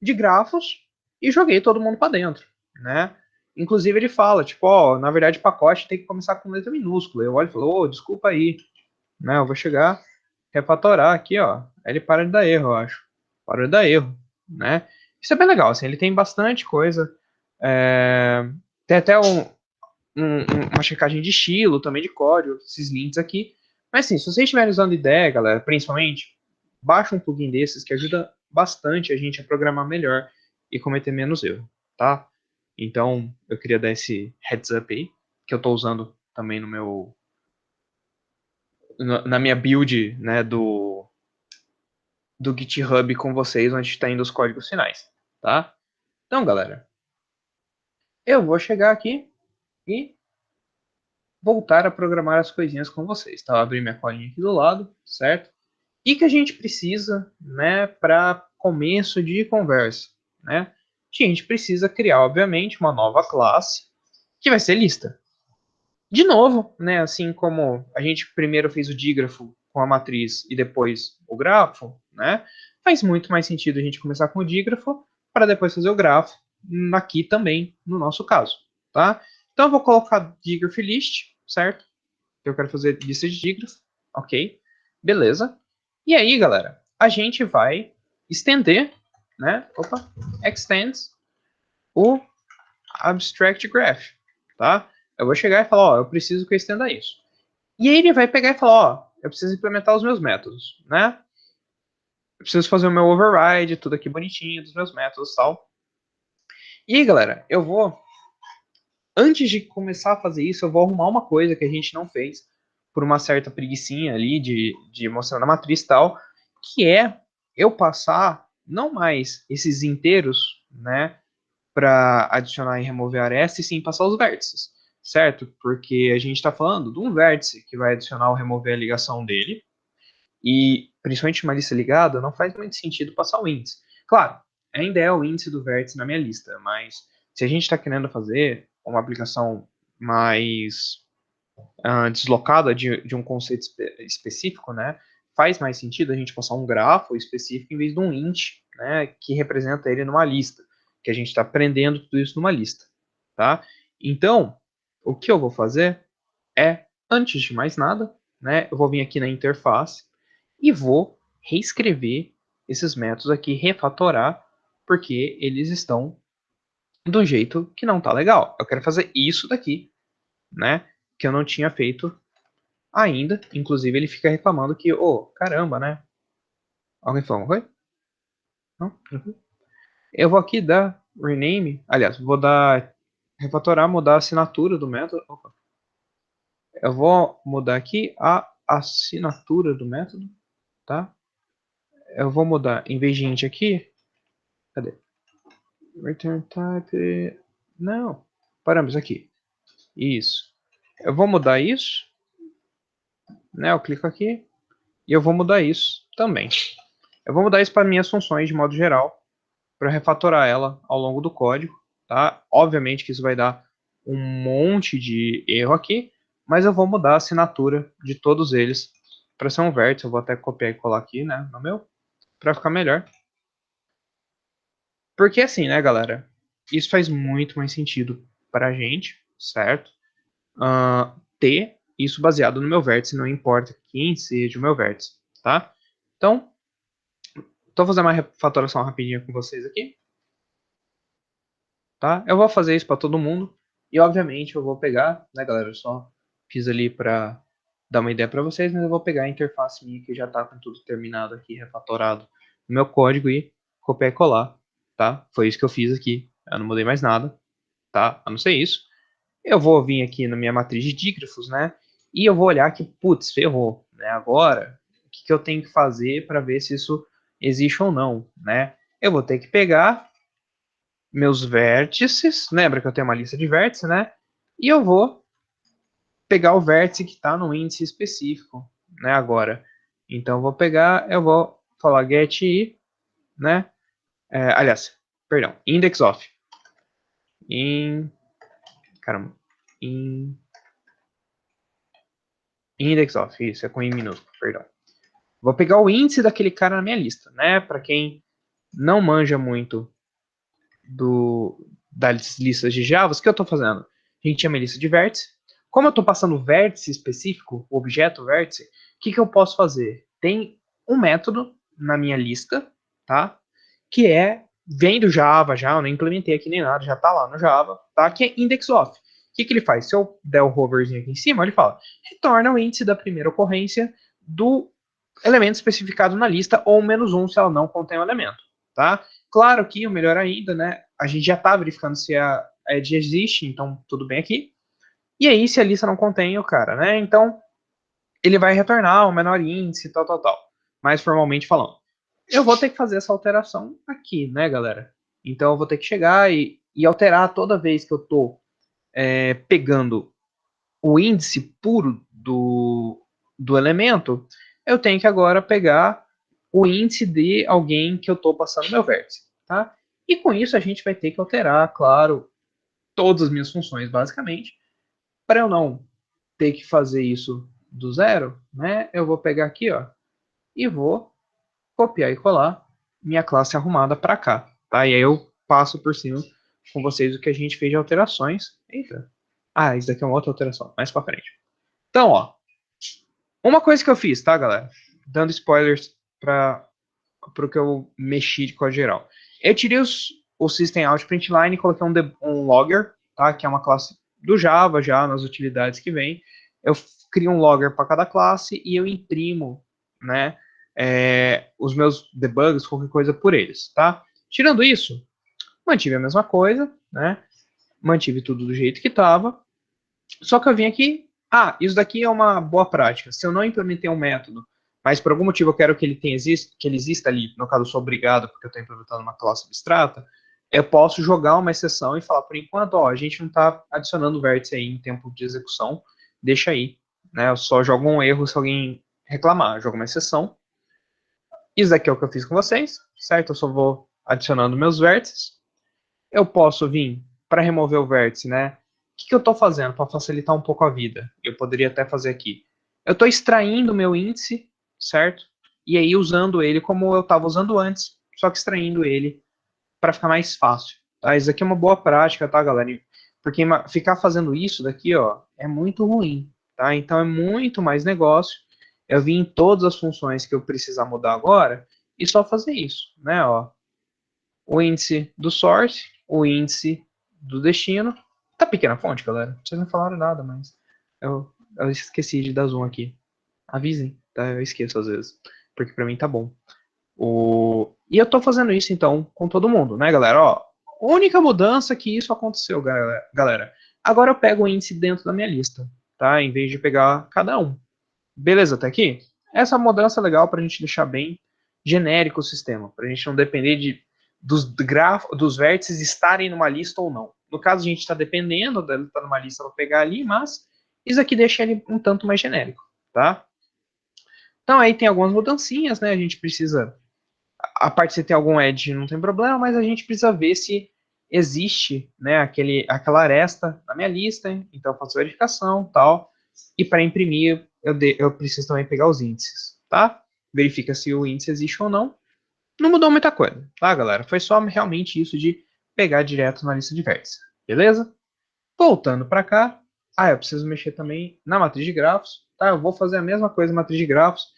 de grafos, e joguei todo mundo para dentro, né? Inclusive ele fala, tipo, ó, na verdade pacote tem que começar com letra minúscula. Eu olho e falo, ô, desculpa aí, né? Eu vou chegar, refatorar aqui, ó. Aí ele para de dar erro, eu acho. Para de dar erro, né? Isso é bem legal, assim, ele tem bastante coisa. Tem até uma checagem de estilo, também de código, esses links aqui. Mas assim, se vocês estiverem usando IDE, galera, principalmente, baixa um plugin desses que ajuda bastante a gente a programar melhor e cometer menos erro, tá? Então, eu queria dar esse heads up aí, que eu estou usando também no meu na minha build, né, do GitHub com vocês, onde está indo os códigos finais, tá? Então, galera, eu vou chegar aqui e voltar a programar as coisinhas com vocês. Tá? Vou abrir minha colinha aqui do lado, certo? E que a gente precisa, né, para começo de conversa, né? A gente precisa criar, obviamente, uma nova classe que vai ser lista. De novo, né, assim como a gente primeiro fez o dígrafo com a matriz e depois o grafo, né? Faz muito mais sentido a gente começar com o dígrafo para depois fazer o grafo aqui também, no nosso caso, tá? Então eu vou colocar dígrafo list, certo? Eu quero fazer lista de dígrafo, ok? Beleza. E aí, galera, a gente vai estender, né? Opa, extends o abstract graph, tá? Eu vou chegar e falar, ó, eu preciso que eu estenda isso. E aí ele vai pegar e falar, ó, eu preciso implementar os meus métodos, né? Eu preciso fazer o meu override, tudo aqui bonitinho, dos meus métodos e tal. E aí, galera, eu vou, antes de começar a fazer isso, eu vou arrumar uma coisa que a gente não fez, por uma certa preguicinha ali de mostrar na matriz e tal, que é eu passar não mais esses inteiros, né, para adicionar e remover aresta, e sim passar os vértices, certo? Porque a gente está falando de um vértice que vai adicionar ou remover a ligação dele, e principalmente uma lista ligada, não faz muito sentido passar o índice. Claro, ainda é o índice do vértice na minha lista, mas se a gente está querendo fazer uma aplicação mais deslocada de um conceito específico, né, faz mais sentido a gente passar um grafo específico em vez de um int, né, que representa ele numa lista, que a gente está aprendendo tudo isso numa lista, tá? Então, o que eu vou fazer é, antes de mais nada, né, eu vou vir aqui na interface e vou reescrever esses métodos aqui, refatorar, porque eles estão do jeito que não está legal. Eu quero fazer isso daqui, né, que eu não tinha feito ainda. Inclusive, ele fica reclamando que, ô, caramba, né? Alguém falou, oi? Não? Eu vou aqui dar rename, aliás, vou dar refatorar, mudar a assinatura do método. Opa. Eu vou mudar aqui a assinatura do método, tá? Eu vou mudar, em vez de int aqui, cadê? Return type, não, parâmetros aqui, isso. Eu vou mudar isso, né? Eu clico aqui e eu vou mudar isso também. Eu vou mudar isso para minhas funções de modo geral, para refatorar ela ao longo do código, tá? Obviamente que isso vai dar um monte de erro aqui, mas eu vou mudar a assinatura de todos eles para ser um vértice. Eu vou até copiar e colar aqui, né, no meu, para ficar melhor. Porque assim, né, galera, isso faz muito mais sentido para a gente, certo? Ter isso baseado no meu vértice, não importa quem seja o meu vértice, tá? Então, estou fazendo uma refatoração rapidinha com vocês aqui, tá? Eu vou fazer isso para todo mundo e, obviamente, eu vou pegar, né, galera? Eu só fiz ali para dar uma ideia para vocês, mas eu vou pegar a interface minha que já está com tudo terminado aqui, refatorado no meu código e copiar e colar, tá? Foi isso que eu fiz aqui. Eu não mudei mais nada, tá? A não ser isso. Eu vou vir aqui na minha matriz de dígrafos, né? E eu vou olhar que, putz, ferrou, né? Agora, o que eu tenho que fazer para ver se isso existe ou não, né? Eu vou ter que pegar meus vértices, lembra que eu tenho uma lista de vértices, né? E eu vou pegar o vértice que está no índice específico, né? Agora, então eu vou falar get i, né? Aliás, perdão, index of, caramba, index of, isso é com i minúsculo, perdão. Vou pegar o índice daquele cara na minha lista, né? Para quem não manja muito das listas de Java, o que eu estou fazendo? A gente chama lista de vértice. Como eu estou passando vértice específico, objeto vértice, o que eu posso fazer? Tem um método na minha lista, tá? Que vem do Java já, eu não implementei aqui nem nada, já está lá no Java, tá? Que é index_of. O que ele faz? Se eu der o hoverzinho aqui em cima, ele fala, retorna o índice da primeira ocorrência do elemento especificado na lista, ou -1 se ela não contém o elemento, tá? Claro que o melhor ainda, né? A gente já está verificando se a edge existe, então tudo bem aqui. E aí, se a lista não contém o cara, né? Então, ele vai retornar o menor índice, tal, tal, tal. Mais formalmente falando. Eu vou ter que fazer essa alteração aqui, né, galera? Então, eu vou ter que chegar e alterar toda vez que eu estou pegando o índice puro do elemento, eu tenho que agora pegar o índice de alguém que eu estou passando meu vértice, tá? E com isso a gente vai ter que alterar, claro, todas as minhas funções, basicamente. Para eu não ter que fazer isso do zero, né? Eu vou pegar aqui, ó, e vou copiar e colar minha classe arrumada para cá, tá? E aí eu passo por cima com vocês o que a gente fez de alterações. Eita. Ah, isso daqui é uma outra alteração, mais para frente. Então, ó, uma coisa que eu fiz, tá, galera? Dando spoilers para o que eu mexi de código geral. Eu tirei o System Out Println e coloquei um logger, tá? Que é uma classe do Java já nas utilidades que vem. Eu crio um logger para cada classe e eu imprimo, né? Os meus debugs, qualquer coisa por eles, tá? Tirando isso, mantive a mesma coisa, né? Mantive tudo do jeito que estava. Só que eu vim aqui, isso daqui é uma boa prática. Se eu não implementei um método, mas por algum motivo eu quero que que ele exista ali, no caso eu sou obrigado porque eu estou implementando uma classe abstrata, eu posso jogar uma exceção e falar, por enquanto, a gente não está adicionando vértice aí em tempo de execução, deixa aí. Né? Eu só jogo um erro se alguém reclamar, eu jogo uma exceção. Isso daqui é o que eu fiz com vocês, certo? Eu só vou adicionando meus vértices. Eu posso vir para remover o vértice, né? O que eu estou fazendo para facilitar um pouco a vida? Eu poderia até fazer aqui. Eu estou extraindo o meu índice, certo? E aí usando ele como eu estava usando antes, só que extraindo ele para ficar mais fácil. Tá? Isso aqui é uma boa prática, tá, galera? Porque ficar fazendo isso daqui, ó, é muito ruim, tá? Então é muito mais negócio. Eu vim em todas as funções que eu precisar mudar agora e só fazer isso, né? Ó, o índice do source, o índice do destino. Tá pequena a fonte, galera? Vocês não falaram nada, mas eu esqueci de dar zoom aqui. Avisem, tá? Eu esqueço às vezes, porque pra mim tá bom. E eu tô fazendo isso então com todo mundo, né, galera? Ó, única mudança que isso aconteceu, galera. Agora eu pego o índice dentro da minha lista, tá? Em vez de pegar cada um. Beleza, até aqui? Essa mudança é legal pra gente deixar bem genérico o sistema, pra gente não depender dos vértices estarem numa lista ou não. No caso, a gente está dependendo dele estar numa lista para pegar ali, mas isso aqui deixa ele um tanto mais genérico, tá? Então aí tem algumas mudancinhas, né? A gente precisa, a parte de você ter algum edge não tem problema, mas a gente precisa ver se existe, né, aquela aresta na minha lista, então eu faço verificação, tal, e para imprimir eu preciso também pegar os índices, tá? Verifica se o índice existe ou não. Não mudou muita coisa, tá, galera? Foi só realmente isso de pegar direto na lista de vértices, beleza? Voltando para cá, eu preciso mexer também na matriz de grafos. Tá, eu vou fazer a mesma coisa na matriz de grafos,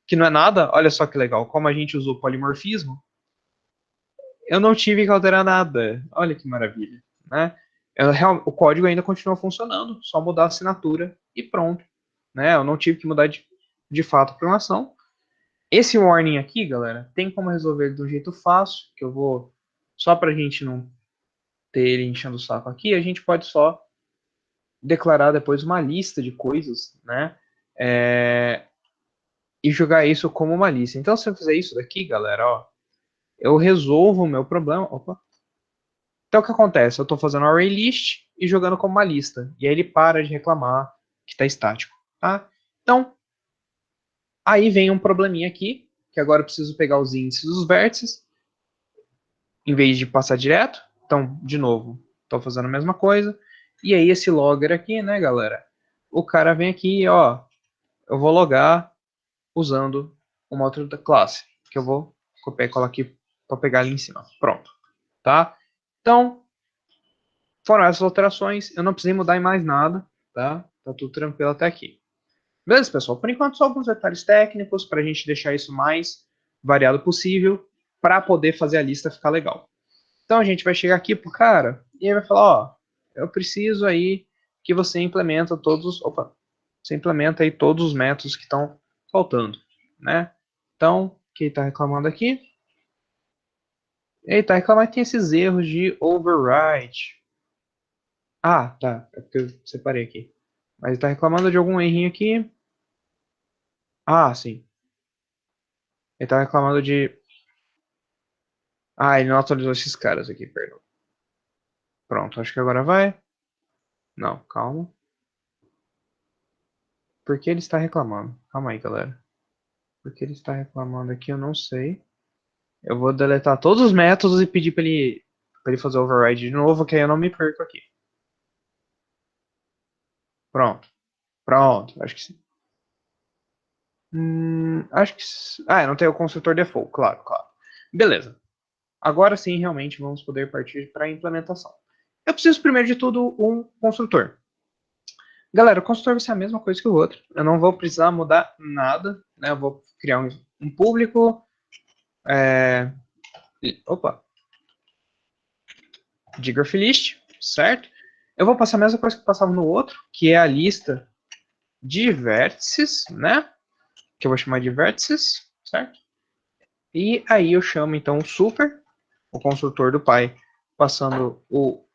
que não é nada. Olha só que legal, como a gente usou polimorfismo, eu não tive que alterar nada. Olha que maravilha, né? O código ainda continua funcionando, só mudar a assinatura e pronto, né? Eu não tive que mudar de fato a programação. Esse warning aqui, galera, tem como resolver de um jeito fácil, que eu vou, só para a gente não ter ele enchendo o saco aqui, a gente pode só declarar depois uma lista de coisas, né? E jogar isso como uma lista. Então, se eu fizer isso daqui, galera, ó, eu resolvo o meu problema. Opa. Então, o que acontece? Eu estou fazendo um array list e jogando como uma lista. E aí ele para de reclamar que está estático. Tá? Então, aí vem um probleminha aqui, que agora eu preciso pegar os índices dos vértices, em vez de passar direto. Então, de novo, estou fazendo a mesma coisa. E aí esse logger aqui, né, galera? O cara vem aqui, ó, eu vou logar usando uma outra classe, que eu vou copiar e colar aqui para pegar ali em cima. Pronto, tá? Então, foram essas alterações, eu não precisei mudar em mais nada, tá? Tá tudo tranquilo até aqui. Beleza, pessoal? Por enquanto, só alguns detalhes técnicos para a gente deixar isso mais variado possível para poder fazer a lista ficar legal. Então, a gente vai chegar aqui pro cara e ele vai falar, ó, eu preciso aí que você implementa todos, você implementa aí todos os métodos que estão faltando, né? Então, quem está reclamando aqui? Ele está reclamando que tem esses erros de override. Ah, tá. É porque eu separei aqui. Mas ele está reclamando de algum errinho aqui. Ah, sim. Ele está reclamando de... Ah, ele não atualizou esses caras aqui, perdão. Pronto, acho que agora vai. Não, calma. Por que ele está reclamando? Calma aí, galera. Por que ele está reclamando aqui, eu não sei. Eu vou deletar todos os métodos e pedir para ele fazer o override de novo, que aí eu não me perco aqui. Pronto. Pronto, acho que sim. Acho que... Ah, não tem o construtor default, claro, claro. Beleza. Agora sim, realmente, vamos poder partir para a implementação. Eu preciso, primeiro de tudo, um construtor. Galera, o construtor vai ser a mesma coisa que o outro. Eu não vou precisar mudar nada, né? Eu vou criar um público. Opa. De graph list, certo? Eu vou passar a mesma coisa que eu passava no outro, que é a lista de vértices, né? Que eu vou chamar de vértices, certo? E aí eu chamo, então, o super, o construtor do pai, passando o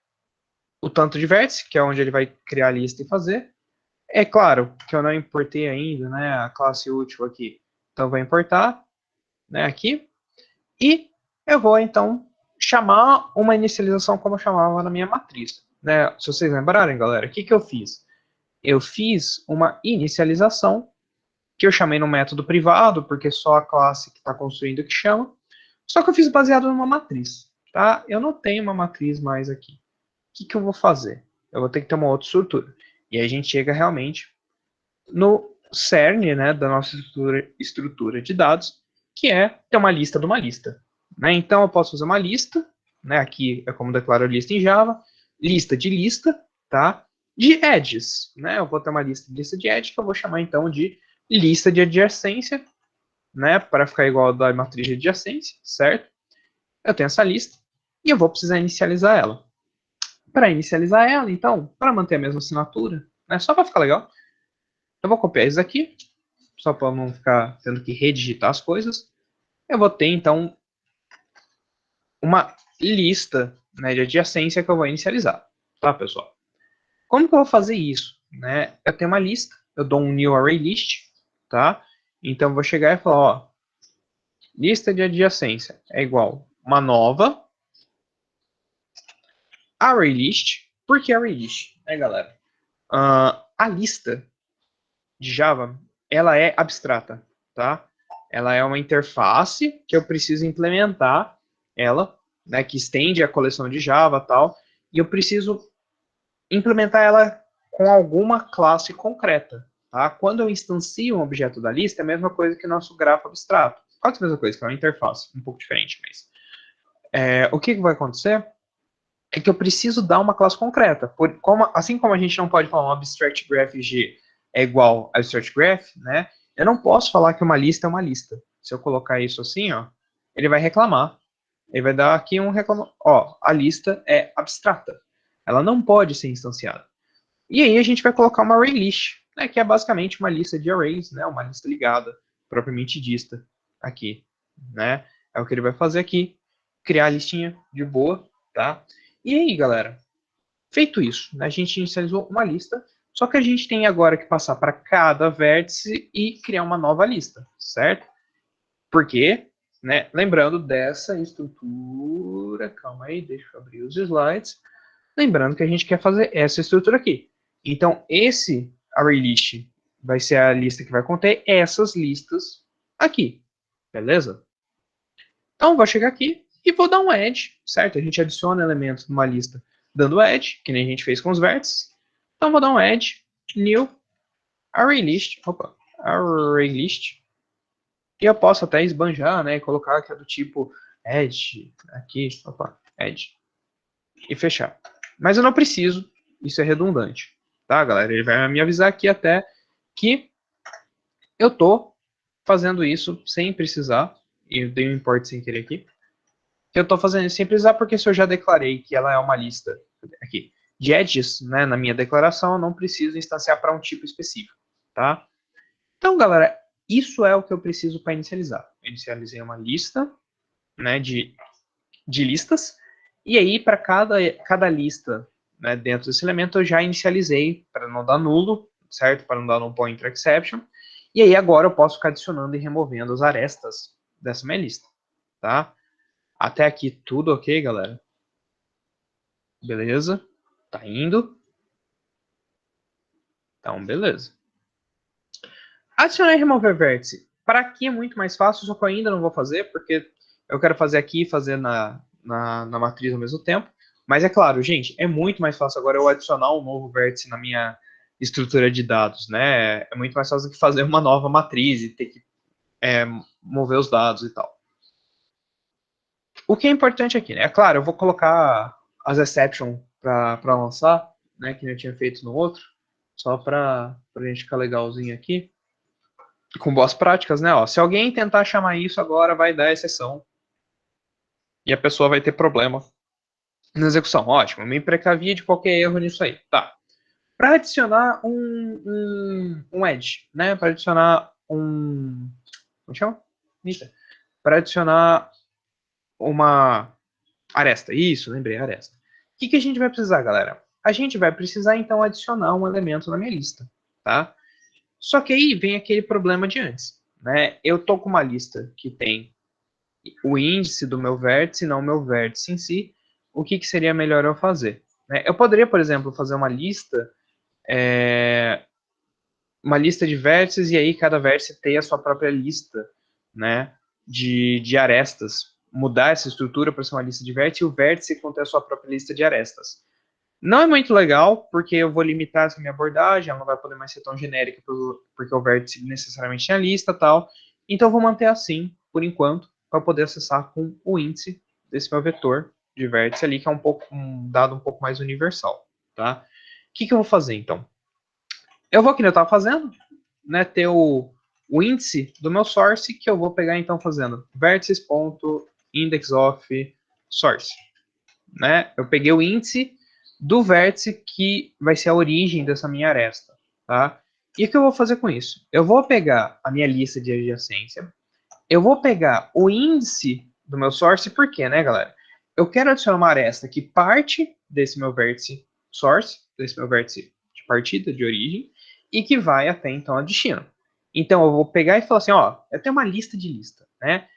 tanto de vértice, que é onde ele vai criar a lista e fazer. É claro que eu não importei ainda, né, a classe útil aqui. Então, eu vou importar, né, aqui. E eu vou, então, chamar uma inicialização como eu chamava na minha matriz. Né? Se vocês lembrarem, galera, o que eu fiz? Eu fiz uma inicialização que eu chamei no método privado, porque só a classe que está construindo que chama. Só que eu fiz baseado numa matriz. Tá? Eu não tenho uma matriz mais aqui. O que eu vou fazer? Eu vou ter que ter uma outra estrutura. E aí a gente chega realmente no cerne, né, da nossa estrutura de dados, que é ter uma lista de uma lista. Né? Então eu posso fazer uma lista, né, aqui é como declaro lista em Java, lista de lista, tá? De edges, né? Eu vou ter uma lista de edge que eu vou chamar então de lista de adjacência, né, para ficar igual a da matriz de adjacência, certo? Eu tenho essa lista e eu vou precisar inicializar ela. Para inicializar ela, então, para manter a mesma assinatura, né, só para ficar legal, eu vou copiar isso aqui, só para não ficar tendo que redigitar as coisas. Eu vou ter, então, uma lista, né, de adjacência que eu vou inicializar. Tá, pessoal? Como que eu vou fazer isso? Né? Eu tenho uma lista, eu dou um new array list, tá? Então, eu vou chegar e falar, ó, lista de adjacência é igual uma nova array list. Por que array list? Galera? A lista de Java, ela é abstrata, tá? Ela é uma interface que eu preciso implementar ela, né, que estende a coleção de Java e tal, e eu preciso implementar ela com alguma classe concreta, tá? Quando eu instancio um objeto da lista, é a mesma coisa que o nosso grafo abstrato. Quase a mesma coisa, que é uma interface, um pouco diferente, mas... o que vai acontecer? é que eu preciso dar uma classe concreta. Assim como a gente não pode falar um abstract graph G é igual a abstract graph, né? Eu não posso falar que uma lista é uma lista. Se eu colocar isso assim, ó, ele vai reclamar. Ele vai dar aqui um reclama. Ó, a lista é abstrata. Ela não pode ser instanciada. E aí a gente vai colocar uma array list, né, que é basicamente uma lista de arrays, né, uma lista ligada, propriamente dita, aqui, né? É o que ele vai fazer aqui, criar a listinha de boa, tá? E aí, galera, feito isso, né, a gente inicializou uma lista, só que a gente tem agora que passar para cada vértice e criar uma nova lista, certo? Porque, né, lembrando dessa estrutura, calma aí, deixa eu abrir os slides, lembrando que a gente quer fazer essa estrutura aqui. Então, esse array list vai ser a lista que vai conter essas listas aqui, beleza? Então, vou chegar aqui e vou dar um add, certo? A gente adiciona elementos numa lista dando add, que nem a gente fez com os vértices. Então, vou dar um add, new, array list, array list, e eu posso até esbanjar, né, e colocar que é do tipo add, aqui, add, e fechar. Mas eu não preciso, isso é redundante, tá, galera? Ele vai me avisar aqui até que eu tô fazendo isso sem precisar, e eu dei um import sem querer aqui, que eu tô fazendo isso sem precisar, porque se eu já declarei que ela é uma lista aqui de edges, né, na minha declaração, eu não preciso instanciar para um tipo específico, tá? Então, galera, isso é o que eu preciso para inicializar. Eu inicializei uma lista, né, de listas, e aí para cada lista, né, dentro desse elemento eu já inicializei para não dar nulo, certo? Para não dar no pointer exception. E aí agora eu posso ficar adicionando e removendo as arestas dessa minha lista, tá? Até aqui tudo ok, galera? Beleza? Tá indo? Então, beleza. Adicionar e remover vértice. Para aqui é muito mais fácil, só que eu ainda não vou fazer, porque eu quero fazer aqui e fazer na matriz ao mesmo tempo. Mas é claro, gente, é muito mais fácil agora eu adicionar um novo vértice na minha estrutura de dados, né? É muito mais fácil do que fazer uma nova matriz e ter que mover os dados e tal. O que é importante aqui, né? É claro, eu vou colocar as exceptions para lançar, né? Que eu tinha feito no outro, só para a gente ficar legalzinho aqui. Com boas práticas, né? Ó, se alguém tentar chamar isso agora, vai dar exceção. E a pessoa vai ter problema na execução. Ótimo, eu me precavia de qualquer erro nisso aí. Tá. Para adicionar um edge, né? Para adicionar um. Como chama? Para adicionar uma aresta. Isso, lembrei, aresta. O que a gente vai precisar, galera? A gente vai precisar, então, adicionar um elemento na minha lista, tá? Só que aí vem aquele problema de antes, né? Eu tô com uma lista que tem o índice do meu vértice, não o meu vértice em si. O que seria melhor eu fazer? Né? Eu poderia, por exemplo, fazer uma lista de vértices e aí cada vértice ter a sua própria lista, né, de arestas. Mudar essa estrutura para ser uma lista de vértices e o vértice conter a sua própria lista de arestas. Não é muito legal, porque eu vou limitar essa minha abordagem, ela não vai poder mais ser tão genérica, porque o vértice necessariamente tem a lista e tal. Então eu vou manter assim, por enquanto, para poder acessar com o índice desse meu vetor de vértice ali, que é um dado um pouco mais universal, tá? O que eu vou fazer, então? Eu vou, que eu estava fazendo, né, ter o índice do meu source, que eu vou pegar, então, fazendo vértices.index of source. Né? Eu peguei o índice do vértice que vai ser a origem dessa minha aresta. Tá? E o que eu vou fazer com isso? Eu vou pegar a minha lista de adjacência, eu vou pegar o índice do meu source, por quê, né, galera? Eu quero adicionar uma aresta que parte desse meu vértice source, desse meu vértice de partida, de origem, e que vai até, então, a destino. Então, eu vou pegar e falar assim, ó, eu tenho uma lista de lista, né?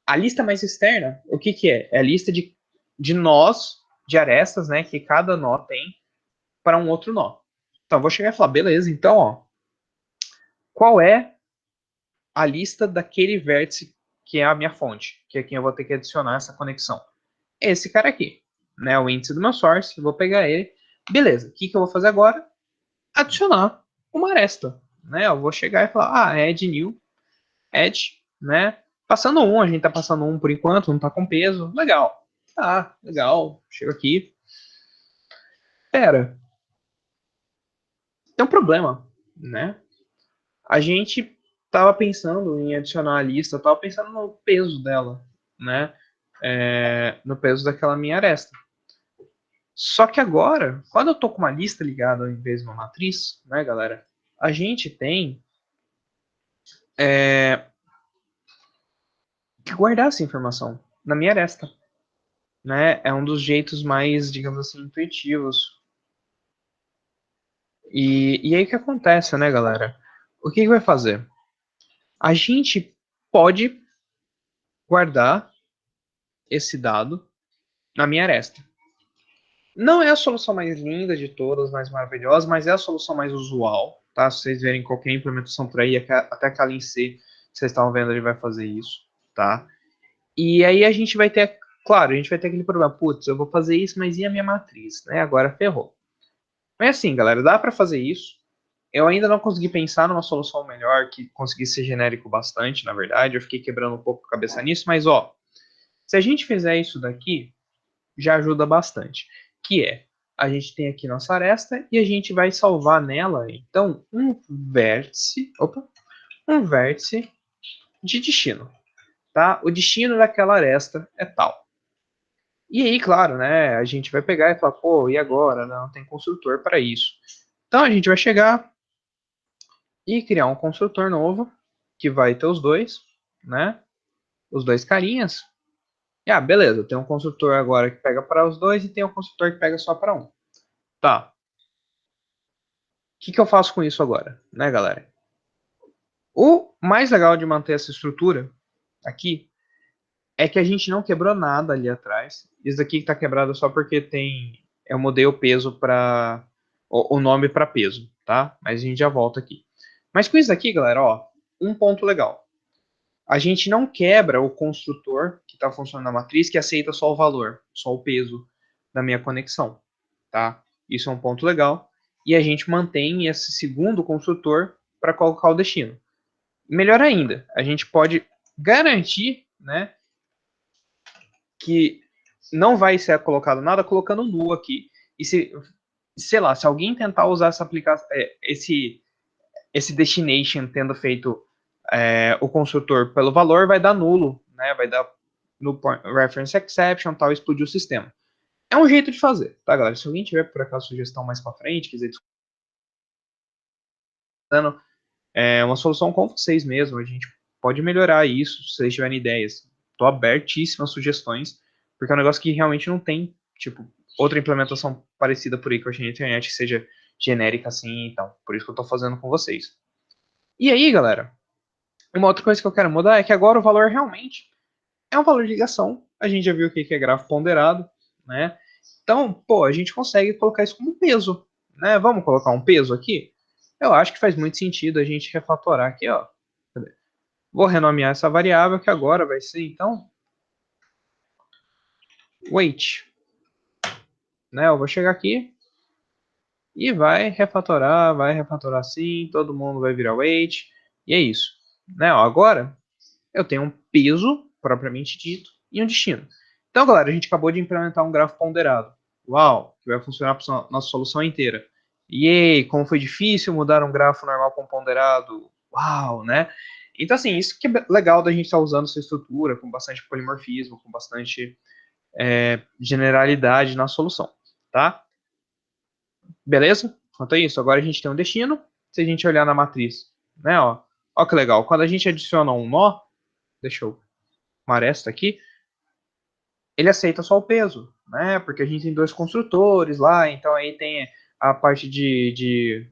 A lista mais externa, o que é? É a lista de nós, de arestas, né, que cada nó tem para um outro nó. Então, eu vou chegar e falar, beleza, então, ó, qual é a lista daquele vértice que é a minha fonte, que é quem eu vou ter que adicionar essa conexão? Esse cara aqui, né, o índice do meu source, vou pegar ele. Beleza, o que eu vou fazer agora? Adicionar uma aresta, né? Eu vou chegar e falar, add new, add, né? Passando a gente tá passando por enquanto, não tá com peso, legal. Tá, legal, chego aqui. pera, tem um problema, né? A gente tava pensando em adicionar a lista, tava pensando no peso dela, né? No peso daquela minha aresta. Só que agora, quando eu tô com uma lista ligada ao invés de uma matriz, né, galera? A gente tem que guardar essa informação na minha aresta, né? É um dos jeitos mais, digamos assim, intuitivos. E aí o que acontece, né, galera? O que vai fazer? A gente pode guardar esse dado na minha aresta. Não é a solução mais linda de todas, mais maravilhosa, mas é a solução mais usual, tá? Se vocês verem qualquer implementação por aí, até aquela em C, vocês estão vendo, ele vai fazer isso, tá? E aí a gente vai ter, claro, a gente vai ter aquele problema, putz, eu vou fazer isso, mas e a minha matriz, né? Agora ferrou. Mas assim, galera, dá para fazer isso. Eu ainda não consegui pensar numa solução melhor que conseguisse ser genérico bastante, na verdade. Eu fiquei quebrando um pouco a cabeça nisso, mas ó, se a gente fizer isso daqui, já ajuda bastante. Que é, a gente tem aqui nossa aresta e a gente vai salvar nela, então, um vértice de destino, tá? O destino daquela aresta é tal. E aí, claro, né, a gente vai pegar e falar, pô, e agora? Não tem construtor para isso. Então a gente vai chegar e criar um construtor novo que vai ter os dois, né? Os dois carinhas. E, beleza, tem um construtor agora que pega para os dois e tem um construtor que pega só para um. Tá. O que eu faço com isso agora, né, galera? O mais legal de manter essa estrutura aqui é que a gente não quebrou nada ali atrás. Isso daqui está quebrado só porque eu mudei o peso para o nome para peso, tá? Mas a gente já volta aqui. Mas com isso aqui, galera, ó, um ponto legal. A gente não quebra o construtor que está funcionando na matriz que aceita só o valor, só o peso da minha conexão, tá? Isso é um ponto legal. E a gente mantém esse segundo construtor para colocar o destino. Melhor ainda, a gente pode garantir, né, que não vai ser colocado nada colocando null aqui. E se, sei lá, se alguém tentar usar essa aplicação, esse destination tendo feito o construtor pelo valor, vai dar nulo, né? Vai dar no reference exception, tal, explodir o sistema. É um jeito de fazer, tá, galera? Se alguém tiver por acaso sugestão mais para frente, quiser discutindo, uma solução com vocês mesmo, a gente pode melhorar isso se vocês tiverem ideias. Tô abertíssimo a sugestões, porque é um negócio que realmente não tem, tipo, outra implementação parecida por aí que eu achei na internet que seja genérica assim, então, por isso que eu tô fazendo com vocês. E aí, galera, uma outra coisa que eu quero mudar é que agora o valor realmente é um valor de ligação. A gente já viu o que é grafo ponderado, né? Então, pô, a gente consegue colocar isso como peso, né? Vamos colocar um peso aqui? Eu acho que faz muito sentido a gente refatorar aqui, ó. Vou renomear essa variável que agora vai ser, então, weight, né? Eu vou chegar aqui e vai refatorar assim, todo mundo vai virar weight, e é isso, né? Ó, agora eu tenho um peso propriamente dito e um destino. Então, galera, a gente acabou de implementar um grafo ponderado. Uau, que vai funcionar para a nossa solução inteira. E aí, como foi difícil mudar um grafo normal com ponderado? Uau, né? Então, assim, isso que é legal da gente estar usando essa estrutura com bastante polimorfismo, com bastante generalidade na solução, tá? Beleza? Quanto a isso, agora a gente tem um destino. Se a gente olhar na matriz, né, ó que legal. Quando a gente adiciona um nó, deixa eu uma aresta aqui, ele aceita só o peso, né? Porque a gente tem dois construtores lá, então aí tem a parte de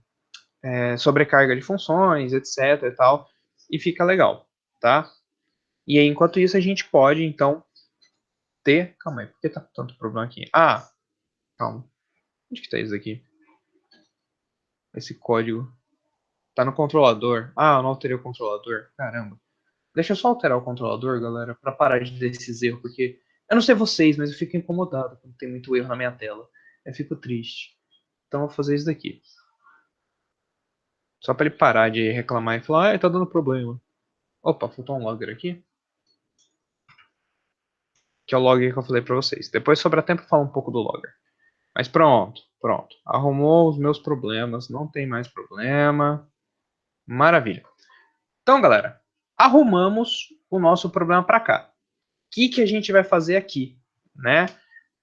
sobrecarga de funções, etc e tal, e fica legal, tá? E aí, enquanto isso, a gente pode, então, ter... Calma aí, por que tá tanto problema aqui? Calma. Onde que tá isso aqui? Esse código. Tá no controlador. Eu não alterei o controlador. Caramba. Deixa eu só alterar o controlador, galera, para parar de ter esses erros, porque eu não sei vocês, mas eu fico incomodado quando tem muito erro na minha tela. Eu fico triste. Então eu vou fazer isso daqui. Só para ele parar de reclamar e falar, tá dando problema. Opa, faltou um logger aqui. Que é o logger que eu falei para vocês. Depois sobra tempo falar um pouco do logger. Mas pronto. Pronto, arrumou os meus problemas, não tem mais problema. Maravilha. Então, galera, arrumamos o nosso problema para cá. O que a gente vai fazer aqui, né?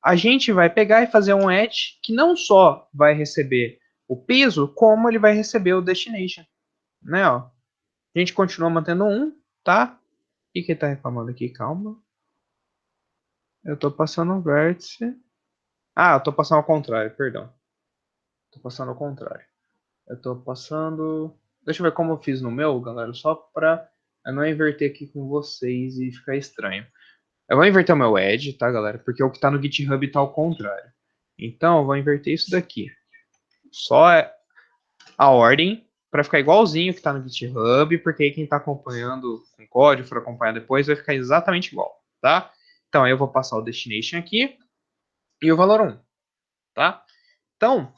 A gente vai pegar e fazer um edge que não só vai receber o peso, como ele vai receber o destination, né? Ó, a gente continua mantendo 1, tá? O que ele tá reclamando aqui? Calma. Eu tô passando um vértice. Ah, eu tô passando ao contrário, perdão. Tô passando ao contrário. Eu tô passando... Deixa eu ver como eu fiz no meu, galera, só pra eu não inverter aqui com vocês e ficar estranho. Eu vou inverter o meu edge, tá, galera? Porque o que tá no GitHub tá ao contrário. Então, eu vou inverter isso daqui. Só a ordem, para ficar igualzinho que tá no GitHub, porque aí quem tá acompanhando com código, for acompanhar depois, vai ficar exatamente igual, tá? Então, aí eu vou passar o destination aqui e o valor 1, tá? Então,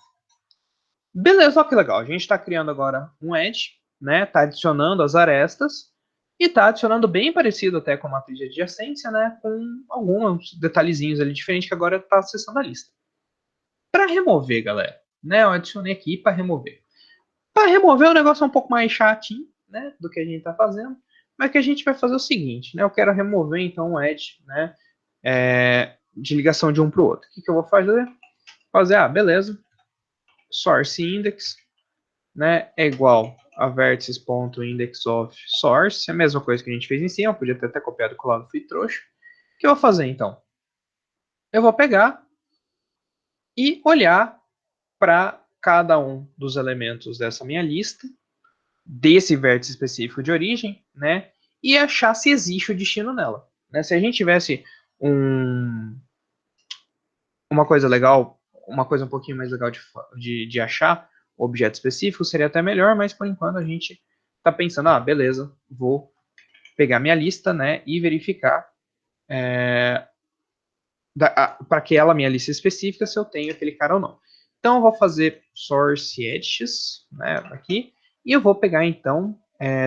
beleza, olha que legal. A gente está criando agora um edge, né? Tá adicionando as arestas e tá adicionando bem parecido até com a matriz de adjacência, né? Com alguns detalhezinhos ali diferentes que agora está acessando a lista. Para remover, galera, né? Eu adicionei aqui para remover. Para remover o negócio é um pouco mais chatinho, né? Do que a gente está fazendo, mas que a gente vai fazer o seguinte, né? Eu quero remover então um edge, né? De ligação de um para o outro. O que eu vou fazer? Beleza. Source index, né, é igual a vertices.index of source, é a mesma coisa que a gente fez em cima, eu podia ter até copiado e colado, fui trouxa. O que eu vou fazer então? Eu vou pegar e olhar para cada um dos elementos dessa minha lista, desse vértice específico de origem, né, e achar se existe o destino nela. Né? Se a gente tivesse uma coisa legal, uma coisa um pouquinho mais legal de achar, objeto específico, seria até melhor, mas por enquanto a gente está pensando, beleza, vou pegar minha lista, né, e verificar para aquela minha lista específica se eu tenho aquele cara ou não. Então eu vou fazer source edges, né, aqui, e eu vou pegar então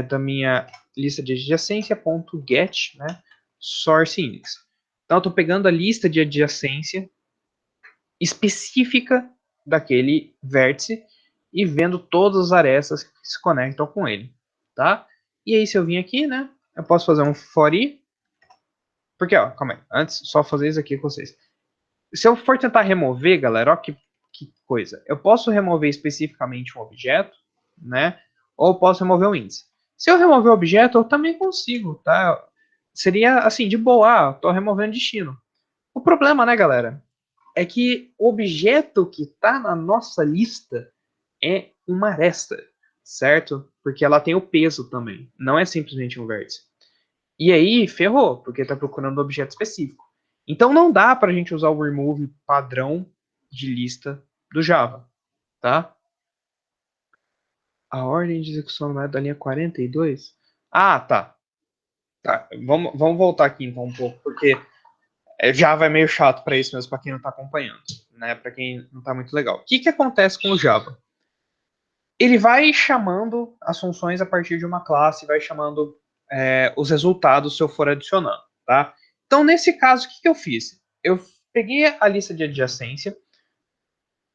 da minha lista de adjacência.get, né, source index. Então eu estou pegando a lista de adjacência específica daquele vértice e vendo todas as arestas que se conectam com ele, tá? E aí se eu vim aqui, né, eu posso fazer um for i, porque, ó, calma aí, antes só fazer isso aqui com vocês. Se eu for tentar remover, galera, ó que coisa, eu posso remover especificamente um objeto, né, ou eu posso remover um índice. Se eu remover o objeto, eu também consigo, tá? Seria assim, de boa, tô removendo destino. O problema, né, galera, é que o objeto que está na nossa lista é uma aresta, certo? Porque ela tem o peso também, não é simplesmente um vértice. E aí, ferrou, porque está procurando um objeto específico. Então não dá para a gente usar o remove padrão de lista do Java, tá? A ordem de execução não é da linha 42? Ah, tá. Vamos voltar aqui então um pouco, porque Java é meio chato para isso mesmo, para quem não está acompanhando, né? Para quem não está muito legal. O que acontece com o Java? Ele vai chamando as funções a partir de uma classe, vai chamando os resultados se eu for adicionando, tá? Então, nesse caso, o que eu fiz? Eu peguei a lista de adjacência,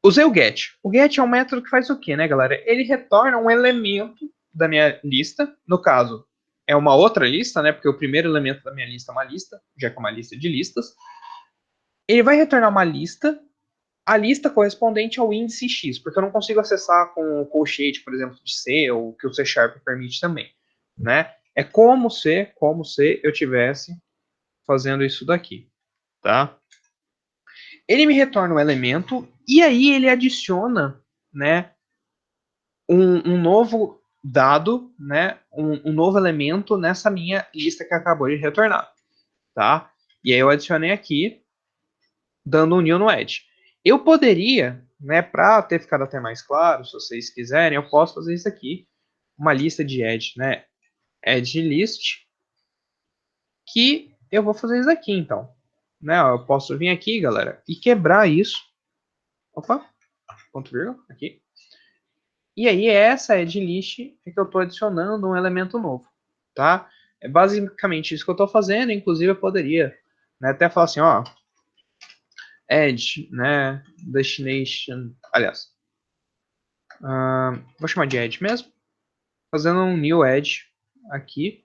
usei o get. O get é um método que faz o quê, né, galera? Ele retorna um elemento da minha lista, no caso, é uma outra lista, né? Porque o primeiro elemento da minha lista é uma lista, já que é uma lista de listas. Ele vai retornar uma lista, a lista correspondente ao índice X, porque eu não consigo acessar com o colchete, por exemplo, de C, ou que o C Sharp permite também, né? É como se eu tivesse fazendo isso daqui, tá? Ele me retorna um elemento e aí ele adiciona, né, um novo dado, né, um novo elemento nessa minha lista que acabou de retornar, tá? E aí eu adicionei aqui, dando um new no edge. Eu poderia, né, para ter ficado até mais claro, se vocês quiserem, eu posso fazer isso aqui, uma lista de edge, né, edge list, que eu vou fazer isso aqui, então. Né, ó, eu posso vir aqui, galera, e quebrar isso. Opa, ponto vírgula, aqui. E aí, essa edge list é que eu estou adicionando um elemento novo, tá? É basicamente isso que eu estou fazendo, inclusive eu poderia, né, até falar assim, ó, edge, né, destination, aliás, vou chamar de edge mesmo, fazendo um new edge aqui,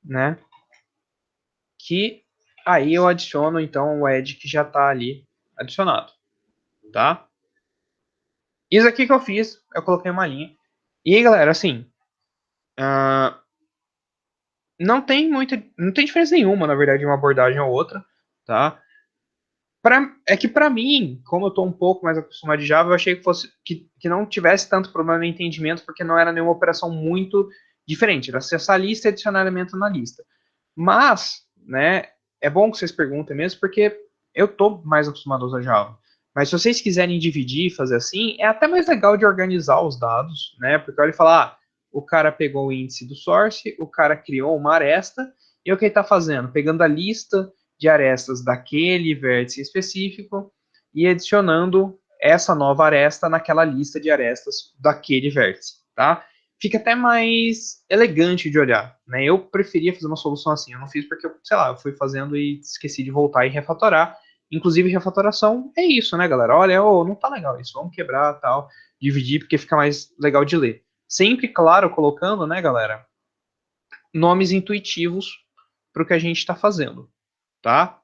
né, que aí eu adiciono então o edge que já está ali adicionado, tá? Isso aqui que eu fiz, eu coloquei uma linha. E aí, galera, assim, não tem diferença nenhuma, na verdade, de uma abordagem ou outra, tá? É que para mim, como eu estou um pouco mais acostumado de Java, eu achei que fosse que não tivesse tanto problema no entendimento, porque não era nenhuma operação muito diferente. Era acessar a lista e adicionar elemento na lista. Mas, né, é bom que vocês perguntem mesmo, porque eu estou mais acostumado a usar Java. Mas se vocês quiserem dividir e fazer assim, é até mais legal de organizar os dados, né? Porque olha e falar, o cara pegou o índice do source, o cara criou uma aresta, e o que ele está fazendo? Pegando a lista de arestas daquele vértice específico e adicionando essa nova aresta naquela lista de arestas daquele vértice, tá? Fica até mais elegante de olhar, né? Eu preferia fazer uma solução assim, eu não fiz porque, sei lá, eu fui fazendo e esqueci de voltar e refatorar. Inclusive, refatoração é isso, né, galera? Olha, não tá legal isso, vamos quebrar tal, dividir porque fica mais legal de ler. Sempre, claro, colocando, né, galera, nomes intuitivos para o que a gente está fazendo, tá?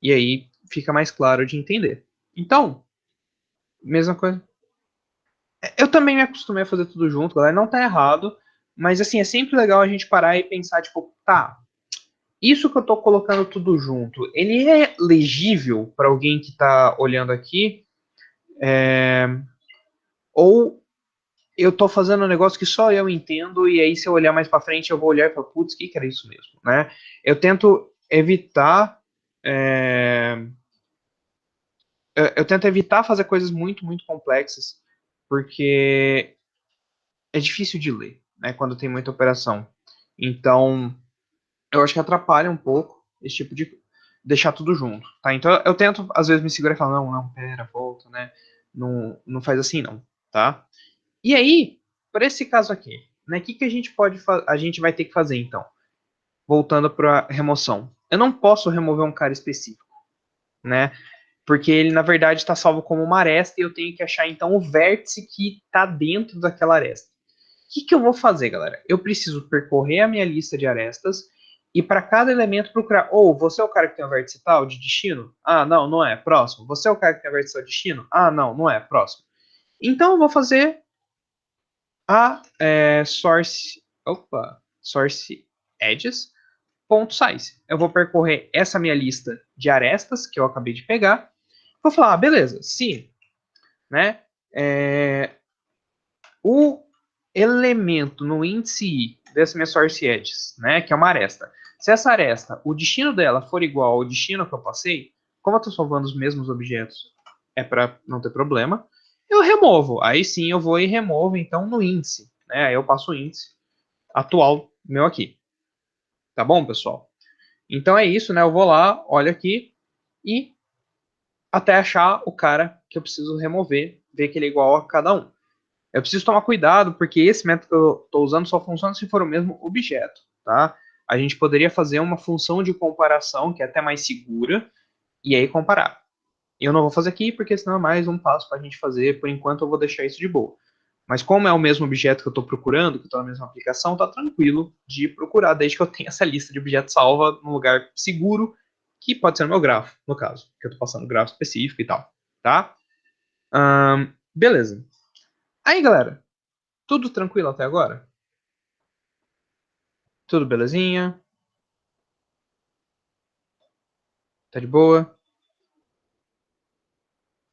E aí fica mais claro de entender. Então, mesma coisa. Eu também me acostumei a fazer tudo junto, galera. Não tá errado, mas assim, é sempre legal a gente parar e pensar, tipo, tá, isso que eu tô colocando tudo junto, ele é legível para alguém que tá olhando aqui? Ou eu tô fazendo um negócio que só eu entendo, e aí se eu olhar mais para frente, eu vou olhar e falar, putz, que era isso mesmo, né? Eu tento evitar. é, eu tento evitar fazer coisas muito, muito complexas, porque é difícil de ler, né, quando tem muita operação. Então, eu acho que atrapalha um pouco esse tipo de deixar tudo junto, tá? Então, eu tento às vezes me segurar e falar, não, não, pera, volta, né? Não, não faz assim não, tá? E aí, para esse caso aqui, né, o que que a gente a gente vai ter que fazer então? Voltando para remoção. Eu não posso remover um cara específico, né? Porque ele, na verdade, está salvo como uma aresta e eu tenho que achar, então, o vértice que está dentro daquela aresta. O que, que eu vou fazer, galera? Eu preciso percorrer a minha lista de arestas e para cada elemento procurar, você é o cara que tem o vértice tal de destino? Ah, não, não é. Próximo. Você é o cara que tem o vértice tal de destino? Ah, não, não é. Próximo. Então, eu vou fazer a source edges ponto size. Eu vou percorrer essa minha lista de arestas que eu acabei de pegar. Vou falar, beleza, se, né, o elemento no índice I dessa minha source edges, né, que é uma aresta, se essa aresta, o destino dela for igual ao destino que eu passei, como eu estou salvando os mesmos objetos, é para não ter problema, eu removo. Aí sim eu vou e removo, então, no índice. Né, aí eu passo o índice atual meu aqui. Tá bom, pessoal? Então é isso, né? Eu vou lá, olho aqui e até achar o cara que eu preciso remover, ver que ele é igual a cada um. Eu preciso tomar cuidado, porque esse método que eu estou usando só funciona se for o mesmo objeto, tá? A gente poderia fazer uma função de comparação que é até mais segura, e aí comparar. Eu não vou fazer aqui, porque senão é mais um passo para a gente fazer, por enquanto eu vou deixar isso de boa. Mas como é o mesmo objeto que eu estou procurando, que está na mesma aplicação, tá tranquilo de procurar, desde que eu tenha essa lista de objetos salva num lugar seguro, que pode ser no meu grafo, no caso, que eu estou passando um grafo específico e tal, tá? Beleza. Aí, galera, tudo tranquilo até agora? Tudo belezinha? Tá de boa?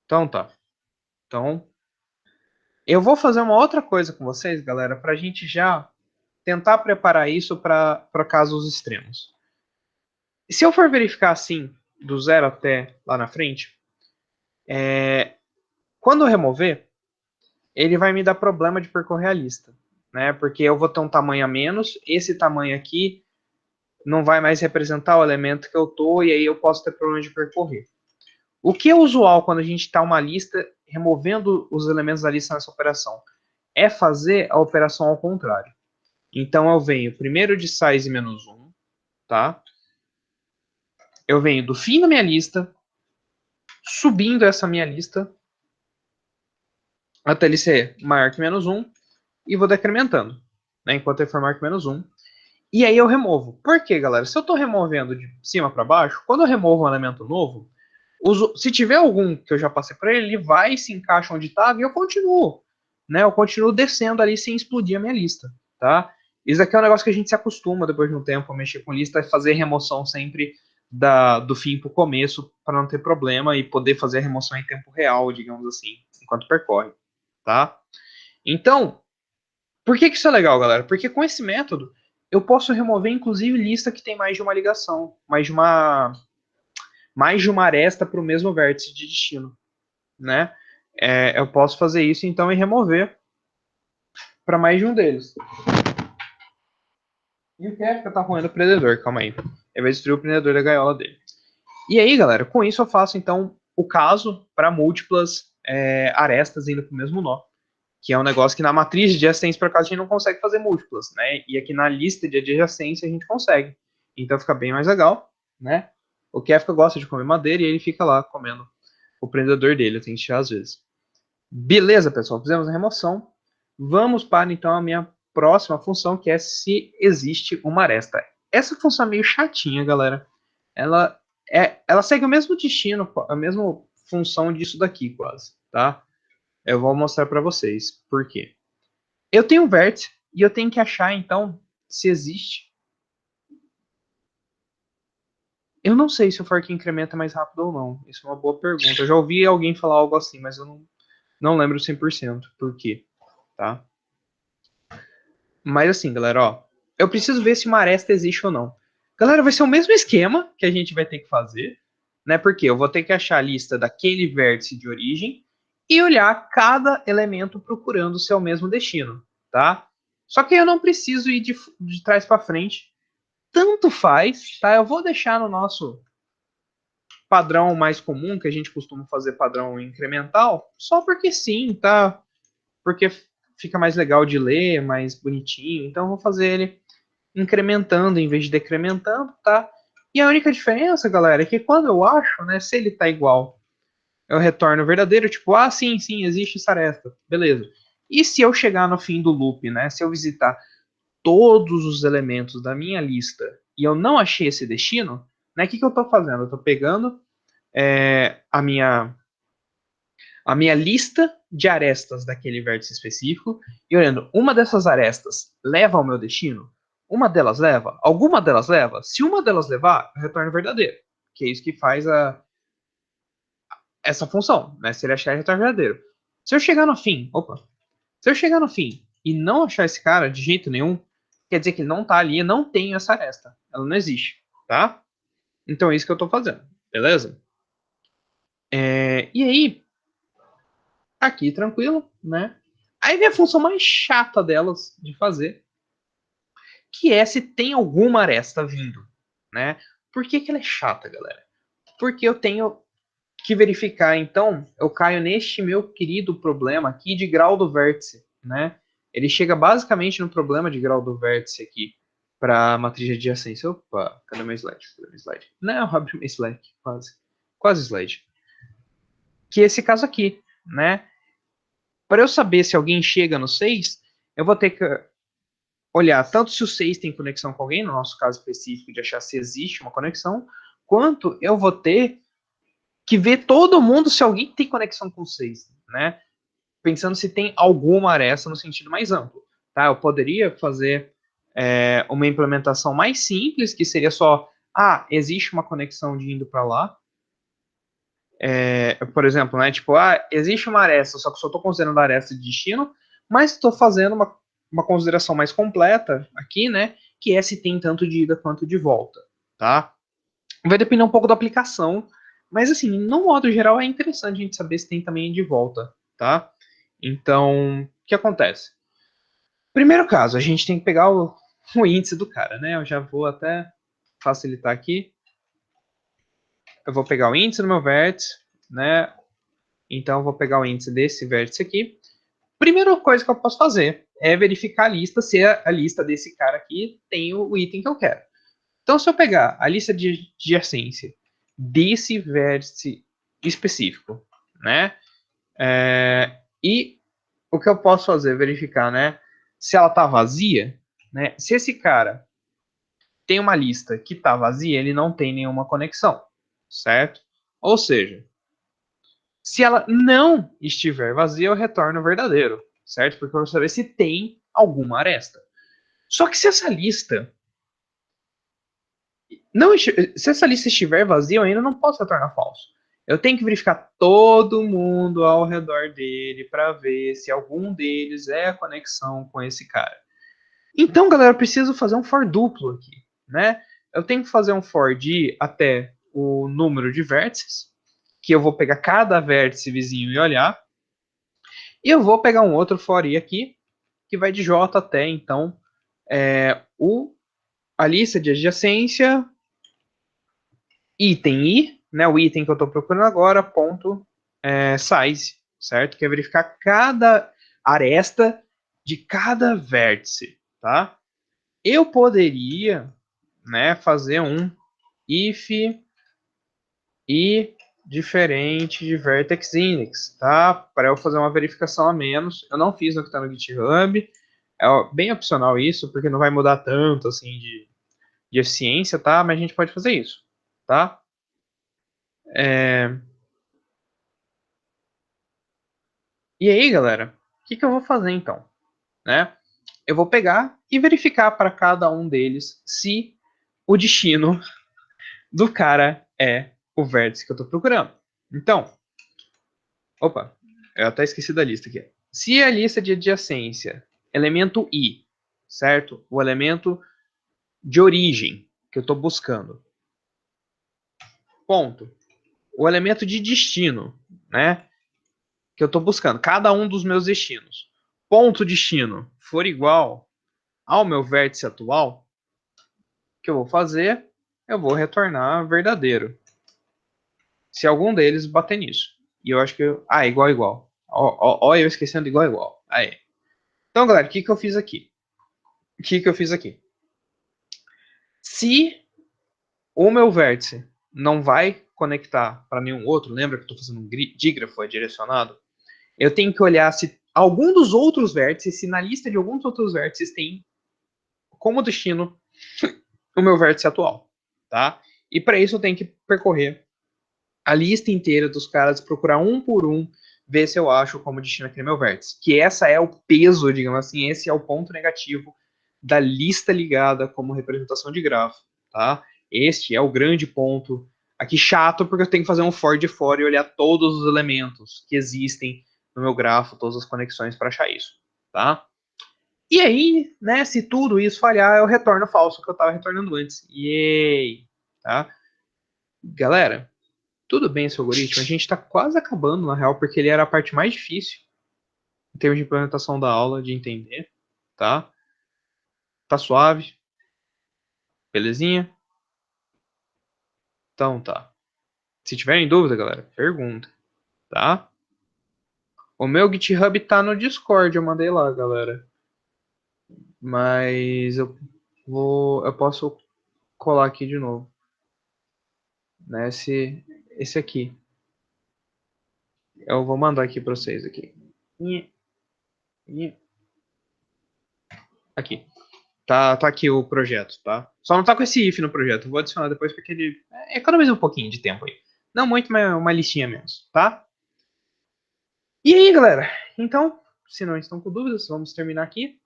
Então tá. Então, eu vou fazer uma outra coisa com vocês, galera, para a gente já tentar preparar isso para casos extremos. Se eu for verificar assim, do zero até lá na frente, quando eu remover, ele vai me dar problema de percorrer a lista, né? Porque eu vou ter um tamanho a menos, esse tamanho aqui não vai mais representar o elemento que eu tô, e aí eu posso ter problema de percorrer. O que é usual quando a gente está uma lista, removendo os elementos da lista nessa operação? É fazer a operação ao contrário. Então eu venho primeiro de size menos 1, tá? Eu venho do fim da minha lista, subindo essa minha lista até ele ser maior que -1 e vou decrementando, né, enquanto ele for maior que -1. E aí eu removo. Por quê, galera? Se eu estou removendo de cima para baixo, quando eu removo um elemento novo, se tiver algum que eu já passei para ele, ele vai e se encaixa onde estava e eu continuo. Né? Eu continuo descendo ali sem explodir a minha lista. Tá? Isso aqui é um negócio que a gente se acostuma depois de um tempo a mexer com lista, fazer remoção sempre do fim para o começo, para não ter problema e poder fazer a remoção em tempo real, digamos assim, enquanto percorre. Tá? Então, por que isso é legal, galera? Porque com esse método, eu posso remover, inclusive, lista que tem mais de uma ligação, mais de uma aresta para o mesmo vértice de destino, né? Eu posso fazer isso, então, e remover para mais de um deles. E o Kefka tá roendo o prendedor, calma aí. Ele vai destruir o prendedor da gaiola dele. E aí, galera, com isso eu faço, então, o caso para múltiplas arestas indo para o mesmo nó, que é um negócio que na matriz de adjacência, por acaso, a gente não consegue fazer múltiplas, né? E aqui na lista de adjacência a gente consegue. Então fica bem mais legal, né? O Kefka gosta de comer madeira e ele fica lá comendo o prendedor dele, eu tenho que tirar às vezes. Beleza, pessoal, fizemos a remoção. Vamos para, então, a minha próxima função, que é se existe uma aresta. Essa função é meio chatinha, galera. Ela segue o mesmo destino, a mesma função disso daqui, quase, tá? Eu vou mostrar para vocês por quê. Eu tenho um vértice e eu tenho que achar, então, se existe. Eu não sei se o fork incrementa mais rápido ou não. Isso é uma boa pergunta. Eu já ouvi alguém falar algo assim, mas eu não lembro 100% por quê, tá? Mas assim, galera, ó, eu preciso ver se uma aresta existe ou não. Galera, vai ser o mesmo esquema que a gente vai ter que fazer, né? Porque eu vou ter que achar a lista daquele vértice de origem e olhar cada elemento procurando se é o mesmo destino, tá? Só que eu não preciso ir de trás para frente. Tanto faz, tá? Eu vou deixar no nosso padrão mais comum, que a gente costuma fazer padrão incremental, só porque sim, tá? Porque fica mais legal de ler, mais bonitinho. Então eu vou fazer ele incrementando em vez de decrementando, tá? E a única diferença, galera, é que quando eu acho, né, se ele tá igual, eu retorno verdadeiro, tipo, ah, sim, existe essa aresta, beleza. E se eu chegar no fim do loop, né, se eu visitar todos os elementos da minha lista e eu não achei esse destino, né, o que eu estou fazendo? Eu estou pegando a minha lista de arestas daquele vértice específico e olhando, uma dessas arestas leva ao meu destino? Uma delas leva? Alguma delas leva? Se uma delas levar, eu retorno verdadeiro, que é isso que faz essa função, né? Se ele achar, ele retorna verdadeiro. Se eu chegar no fim, se eu chegar no fim e não achar esse cara de jeito nenhum, quer dizer que ele não tá ali, eu não tenho essa aresta. Ela não existe, tá? Então é isso que eu tô fazendo, beleza? E aí, aqui tranquilo, né? Aí vem a função mais chata delas de fazer, que é se tem alguma aresta vindo, né? Por que ela é chata, galera? Porque eu tenho que verificar, então, eu caio neste meu querido problema aqui de grau do vértice, né? Ele chega basicamente no problema de grau do vértice aqui para a matriz de adjacência. Opa, cadê meu slide? Cadê meu slide? Não, abri meu slide, quase. Quase slide. Que é esse caso aqui, né? Para eu saber se alguém chega no 6, eu vou ter que olhar tanto se o 6 tem conexão com alguém, no nosso caso específico de achar se existe uma conexão, quanto eu vou ter que ver todo mundo se alguém tem conexão com o 6, né? Pensando se tem alguma aresta no sentido mais amplo. Tá? Eu poderia fazer uma implementação mais simples, que seria só, existe uma conexão de indo para lá. Por exemplo, né, tipo, existe uma aresta, só que eu só estou considerando a aresta de destino, mas estou fazendo uma consideração mais completa aqui, né, que é se tem tanto de ida quanto de volta, tá? Vai depender um pouco da aplicação, mas assim, no modo geral é interessante a gente saber se tem também de volta, tá? Então, o que acontece? Primeiro caso, a gente tem que pegar o índice do cara, né? Eu já vou até facilitar aqui. Eu vou pegar o índice do meu vértice, né? Então, eu vou pegar o índice desse vértice aqui. Primeira coisa que eu posso fazer é verificar a lista, se a lista desse cara aqui tem o item que eu quero. Então, se eu pegar a lista de adjacência desse vértice específico, né? E o que eu posso fazer? Verificar, né? Se ela tá vazia, né? Se esse cara tem uma lista que tá vazia, ele não tem nenhuma conexão, certo? Ou seja, se ela não estiver vazia, eu retorno o verdadeiro, certo? Porque eu quero saber se tem alguma aresta. Só que se essa lista não, se essa lista estiver vazia, eu ainda não posso retornar falso. Eu tenho que verificar todo mundo ao redor dele para ver se algum deles é a conexão com esse cara. Então, galera, eu preciso fazer um for duplo aqui, né? Eu tenho que fazer um for de até o número de vértices, que eu vou pegar cada vértice vizinho e olhar. E eu vou pegar um outro for i aqui, que vai de j até, então, a lista de adjacência, item i, né, o item que eu estou procurando agora, ponto size, certo? Que é verificar cada aresta de cada vértice, tá? Eu poderia, né, fazer um if e diferente de vertex index, tá? Para eu fazer uma verificação a menos. Eu não fiz no que está no GitHub. É bem opcional isso, porque não vai mudar tanto assim de eficiência, tá? Mas a gente pode fazer isso, tá? E aí, galera, o que eu vou fazer então? Né? Eu vou pegar e verificar para cada um deles se o destino do cara é o vértice que eu estou procurando. Então, opa, eu até esqueci da lista aqui. Se a lista de adjacência, elemento i, certo? O elemento de origem que eu estou buscando. Ponto. O elemento de destino, né? Que eu estou buscando. Cada um dos meus destinos. Ponto destino for igual ao meu vértice atual, o que eu vou fazer? Eu vou retornar verdadeiro. Se algum deles bater nisso. E eu acho que... igual, igual. Ó, eu esquecendo igual, igual. Aí. Então, galera, o que eu fiz aqui? Se o meu vértice não vai conectar para nenhum outro, lembra que eu estou fazendo um dígrafo direcionado? Eu tenho que olhar se algum dos outros vértices, se na lista de alguns outros vértices tem como destino o meu vértice atual, tá? E para isso eu tenho que percorrer a lista inteira dos caras, procurar um por um, ver se eu acho como destino aquele meu vértice. Que essa é o peso, digamos assim, esse é o ponto negativo da lista ligada como representação de grafo, tá? Este é o grande ponto aqui chato, porque eu tenho que fazer um for de fora e olhar todos os elementos que existem no meu grafo, todas as conexões para achar isso, tá? E aí, né, se tudo isso falhar, eu retorno falso que eu estava retornando antes. Yay! Tá? Galera, tudo bem esse algoritmo? A gente está quase acabando, na real, porque ele era a parte mais difícil em termos de implementação da aula, de entender, tá? Tá suave? Belezinha? Então tá. Se tiverem dúvida, galera, pergunta, tá? O meu GitHub tá no Discord, eu mandei lá, galera. Mas eu posso colar aqui de novo, né? Esse aqui. Eu vou mandar aqui para vocês aqui. Aqui. Tá aqui o projeto, tá? Só não tá com esse if no projeto. Eu vou adicionar depois porque ele economiza um pouquinho de tempo aí. Não muito, mas uma listinha menos, tá? E aí, galera? Então, se não estão com dúvidas, vamos terminar aqui.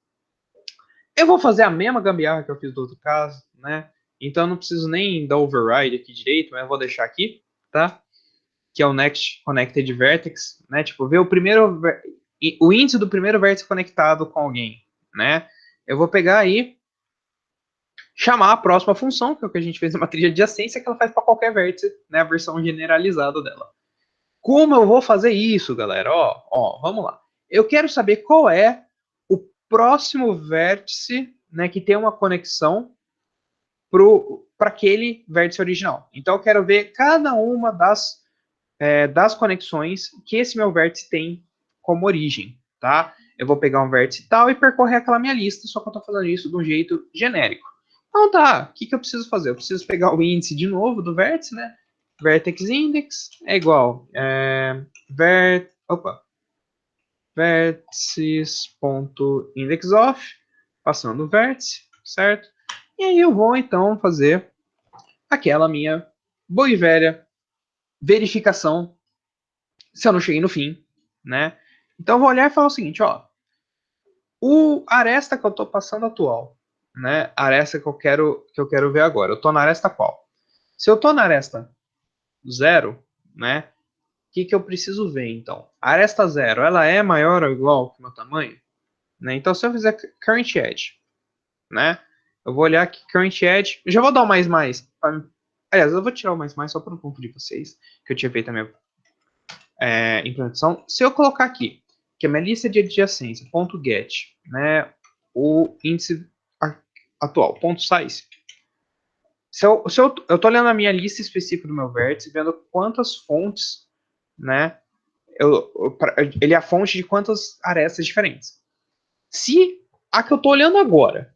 Eu vou fazer a mesma gambiarra que eu fiz do outro caso, né? Então, eu não preciso nem dar override aqui direito, mas eu vou deixar aqui, tá? Que é o Next Connected Vertex, né? Tipo, ver o índice do primeiro vértice conectado com alguém, né? Eu vou pegar aí, chamar a próxima função, que é o que a gente fez na matriz de adjacência, que ela faz para qualquer vértice, né? A versão generalizada dela. Como eu vou fazer isso, galera? Vamos lá. Eu quero saber qual é o próximo vértice, né, que tem uma conexão para aquele vértice original. Então, eu quero ver cada uma das conexões que esse meu vértice tem como origem, tá? Eu vou pegar um vértice tal e percorrer aquela minha lista, só que eu estou fazendo isso de um jeito genérico. Então tá, o que eu preciso fazer? Eu preciso pegar o índice de novo do vértice, né? vertex index é igual vértices.indexOf, passando o vértice, certo? E aí eu vou então fazer aquela minha boa e velha verificação se eu não cheguei no fim, né? Então eu vou olhar e falar o seguinte, ó, a aresta que eu estou passando atual, né? A aresta que eu quero ver agora. Eu estou na aresta qual? Se eu estou na aresta 0, né? O que eu preciso ver, então? A aresta 0, ela é maior ou igual que o meu tamanho? Né? Então, se eu fizer current edge, né? Eu vou olhar aqui current edge. Eu já vou dar o mais. Aliás, eu vou tirar o mais só para não confundir vocês, que eu tinha feito a minha implementação. Se eu colocar aqui, que é minha lista de adjacência, .get, né? O índice atual, .size. Se eu tô olhando a minha lista específica do meu vértice, vendo quantas fontes, né? Ele é a fonte de quantas arestas diferentes. Se a que eu tô olhando agora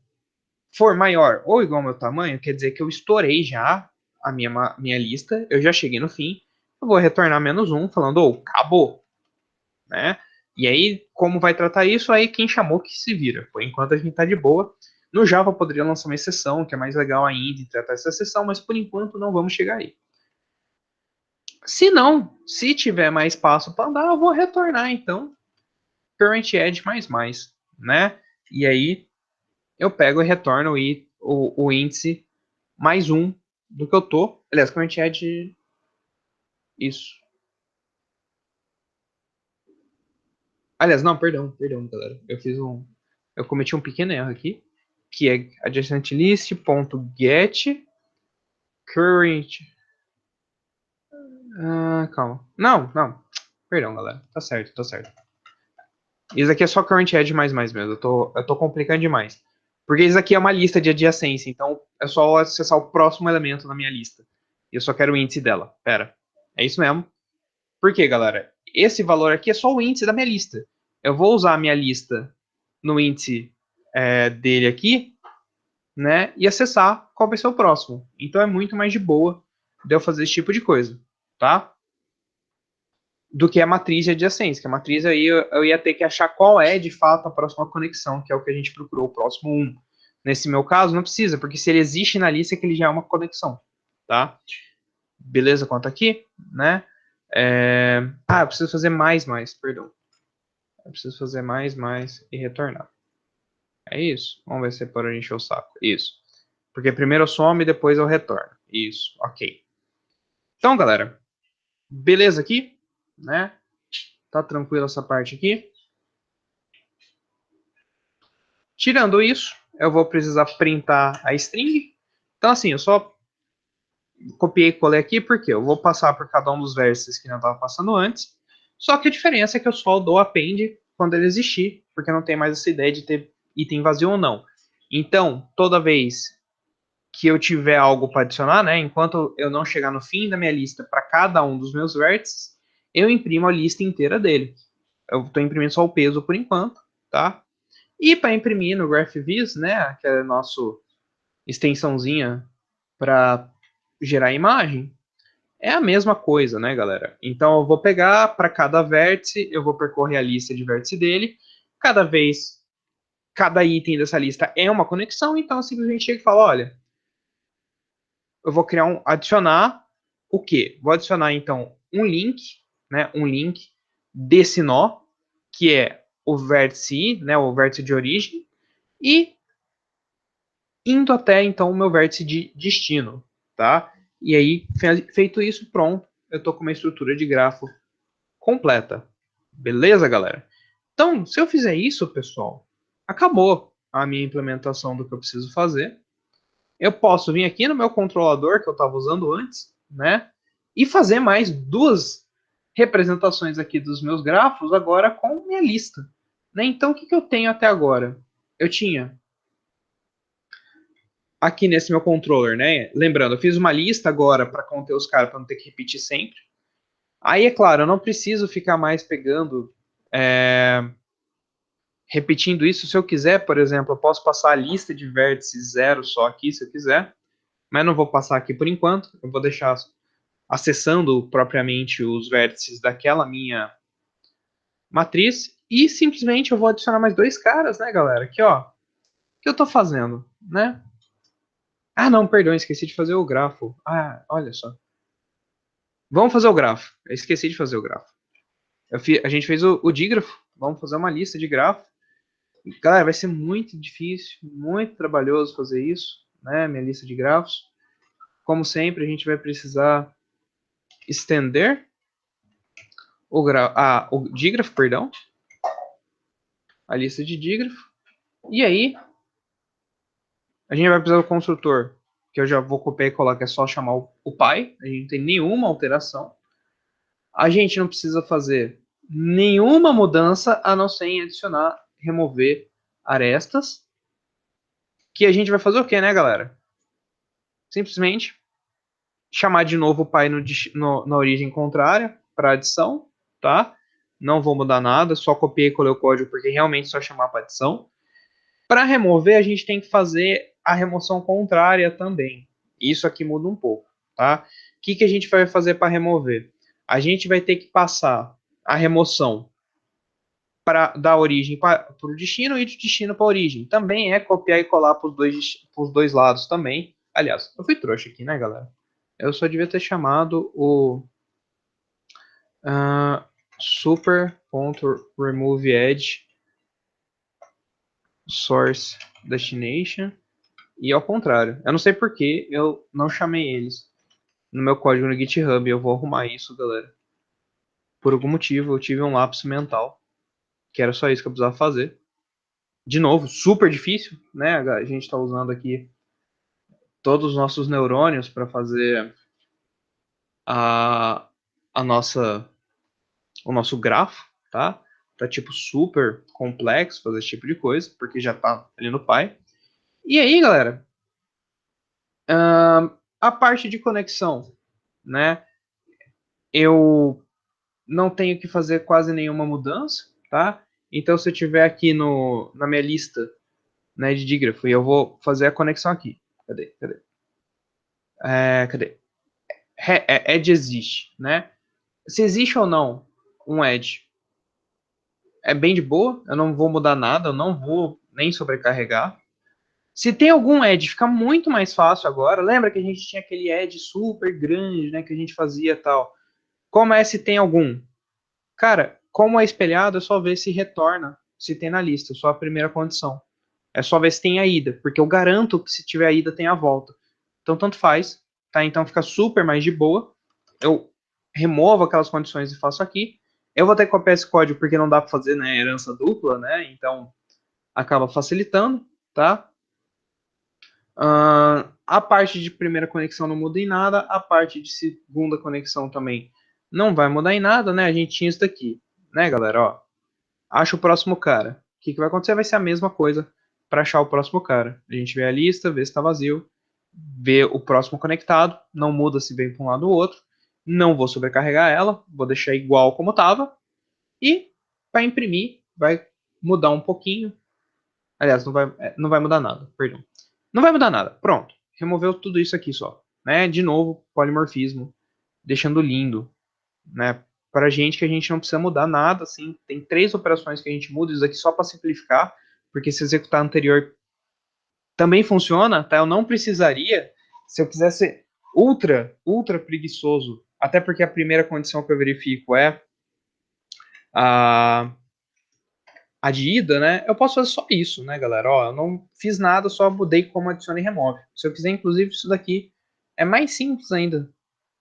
for maior ou igual ao meu tamanho, quer dizer que eu estourei já a minha lista, eu já cheguei no fim, eu vou retornar -1, falando, acabou, né? E aí, como vai tratar isso? Aí quem chamou que se vira. Por enquanto a gente tá de boa. No Java poderia lançar uma exceção, que é mais legal ainda em tratar essa exceção, mas por enquanto não vamos chegar aí. Se não, se tiver mais espaço para andar, eu vou retornar então current edge mais, né? E aí eu pego e retorno o índice +1 do que eu tô. Aliás, current edge, isso. Aliás, não, perdão, galera. Eu cometi um pequeno erro aqui, que é adjacent list.get current. Calma. Não. Perdão, galera. Tá certo. Isso aqui é só current edge mesmo. Eu tô complicando demais. Porque isso aqui é uma lista de adjacência, então é só acessar o próximo elemento na minha lista. E eu só quero o índice dela. Pera. É isso mesmo. Por quê, galera? Esse valor aqui é só o índice da minha lista. Eu vou usar a minha lista no índice dele aqui, né? E acessar qual vai ser o próximo. Então é muito mais de boa de eu fazer esse tipo de coisa, tá? Do que a matriz de adjacência. Que a matriz aí eu ia ter que achar qual é de fato a próxima conexão, que é o que a gente procurou, o próximo 1. Nesse meu caso, não precisa, porque se ele existe na lista, é que ele já é uma conexão, tá? Beleza quanto aqui, né? Eu preciso fazer mais, perdão. Eu preciso fazer mais e retornar. É isso. Vamos ver se é para encher o saco. Isso. Porque primeiro eu somo e depois eu retorno. Isso, ok. Então, galera, beleza aqui, né? Tá tranquilo essa parte aqui. Tirando isso, eu vou precisar printar a string. Então, assim, eu só copiei e colei aqui porque eu vou passar por cada um dos vértices que não estava passando antes. Só que a diferença é que eu só dou append quando ele existir, porque não tem mais essa ideia de ter item vazio ou não. Então, toda vez que eu tiver algo para adicionar, né, enquanto eu não chegar no fim da minha lista para cada um dos meus vértices, eu imprimo a lista inteira dele. Eu estou imprimindo só o peso por enquanto, tá? E para imprimir no GraphViz, né, que é a nossa extensãozinha para gerar imagem, é a mesma coisa, né, galera? Então eu vou pegar para cada vértice, eu vou percorrer a lista de vértice dele. Cada item dessa lista é uma conexão, então eu simplesmente chego e falo, olha, eu vou adicionar o quê? Vou adicionar então um link, né, um link desse nó, que é o vértice I, né, o vértice de origem, e indo até então o meu vértice de destino, tá? E aí, feito isso, pronto, eu tô com uma estrutura de grafo completa. Beleza, galera? Então, se eu fizer isso, pessoal, acabou a minha implementação do que eu preciso fazer. Eu posso vir aqui no meu controlador que eu estava usando antes, né? E fazer mais duas representações aqui dos meus grafos agora com minha lista. Né? Então, o que eu tenho até agora? Eu tinha aqui nesse meu controller, né? Lembrando, eu fiz uma lista agora para conter os caras para não ter que repetir sempre. Aí, é claro, eu não preciso ficar mais pegando, repetindo isso. Se eu quiser, por exemplo, eu posso passar a lista de vértices 0 só aqui, se eu quiser. Mas não vou passar aqui por enquanto. Eu vou deixar acessando propriamente os vértices daquela minha matriz, e simplesmente eu vou adicionar mais dois caras, né, galera? Aqui, ó, o que eu estou fazendo, né? Ah, não, perdão, esqueci de fazer o grafo. Ah, olha só. Vamos fazer o grafo. Eu esqueci de fazer o grafo. A gente fez o dígrafo. Vamos fazer uma lista de grafo. Galera, vai ser muito difícil, muito trabalhoso fazer isso, né? Minha lista de grafos. Como sempre, a gente vai precisar estender o dígrafo, perdão. A lista de dígrafo. E aí, a gente vai precisar do construtor, que eu já vou copiar e colar, que é só chamar o pai. A gente não tem nenhuma alteração. A gente não precisa fazer nenhuma mudança a não ser em adicionar, remover arestas. Que a gente vai fazer o quê, né, galera? Simplesmente chamar de novo o pai na origem contrária para adição, tá? Não vou mudar nada, só copiei e colei o código porque realmente só chamar para adição. Para remover, a gente tem que fazer a remoção contrária também. Isso aqui muda um pouco, tá? O que a gente vai fazer para remover? A gente vai ter que passar a remoção da origem para o destino e do destino para a origem. Também é copiar e colar para os dois lados também. Aliás, eu fui trouxa aqui, né, galera? Eu só devia ter chamado o super.removeEdge source destination e ao contrário. Eu não sei por que eu não chamei eles no meu código no GitHub. Eu vou arrumar isso, galera. Por algum motivo eu tive um lapso mental, que era só isso que eu precisava fazer. De novo, super difícil, né? A gente está usando aqui todos os nossos neurônios para fazer a, a nossa, o nosso grafo, tá? Tá tipo super complexo fazer esse tipo de coisa, porque já tá ali no pai. E aí, galera, a parte de conexão, né? Eu não tenho que fazer quase nenhuma mudança, tá? Então, se eu tiver aqui na minha lista, né, de dígrafo, e eu vou fazer a conexão aqui. Cadê? Cadê? Edge existe, né? Se existe ou não um edge, é bem de boa, eu não vou mudar nada, eu não vou nem sobrecarregar. Se tem algum edge, fica muito mais fácil agora. Lembra que a gente tinha aquele edge super grande, né, que a gente fazia tal. Como é se tem algum? Cara, como é espelhado, é só ver se retorna, se tem na lista, só a primeira condição. É só ver se tem a ida, porque eu garanto que se tiver a ida, tem a volta. Então, tanto faz, tá? Então fica super mais de boa. Eu removo aquelas condições e faço aqui. Eu vou ter que copiar esse código porque não dá para fazer, né, herança dupla, né? Então acaba facilitando, tá? A parte de primeira conexão não muda em nada, a parte de segunda conexão também não vai mudar em nada, né? A gente tinha isso daqui, né, galera? Ó, acha o próximo cara. O que vai acontecer vai ser a mesma coisa para achar o próximo cara. A gente vê a lista, vê se está vazio, vê o próximo conectado, não muda se vem para um lado ou outro. Não vou sobrecarregar ela, vou deixar igual como estava. E para imprimir, vai mudar um pouquinho. Aliás, não vai mudar nada, perdão. Não vai mudar nada. Pronto. Removeu tudo isso aqui só. Né? De novo, polimorfismo. Deixando lindo. Né? Para gente que a gente não precisa mudar nada. Assim, tem 3 operações que a gente muda. Isso aqui só para simplificar. Porque se executar anterior também funciona. Tá? Eu não precisaria. Se eu quisesse ultra preguiçoso. Até porque a primeira condição que eu verifico é a de ida, né? Eu posso fazer só isso, né, galera? Ó, eu não fiz nada, só mudei como adiciona e remove. Se eu quiser, inclusive, isso daqui é mais simples ainda,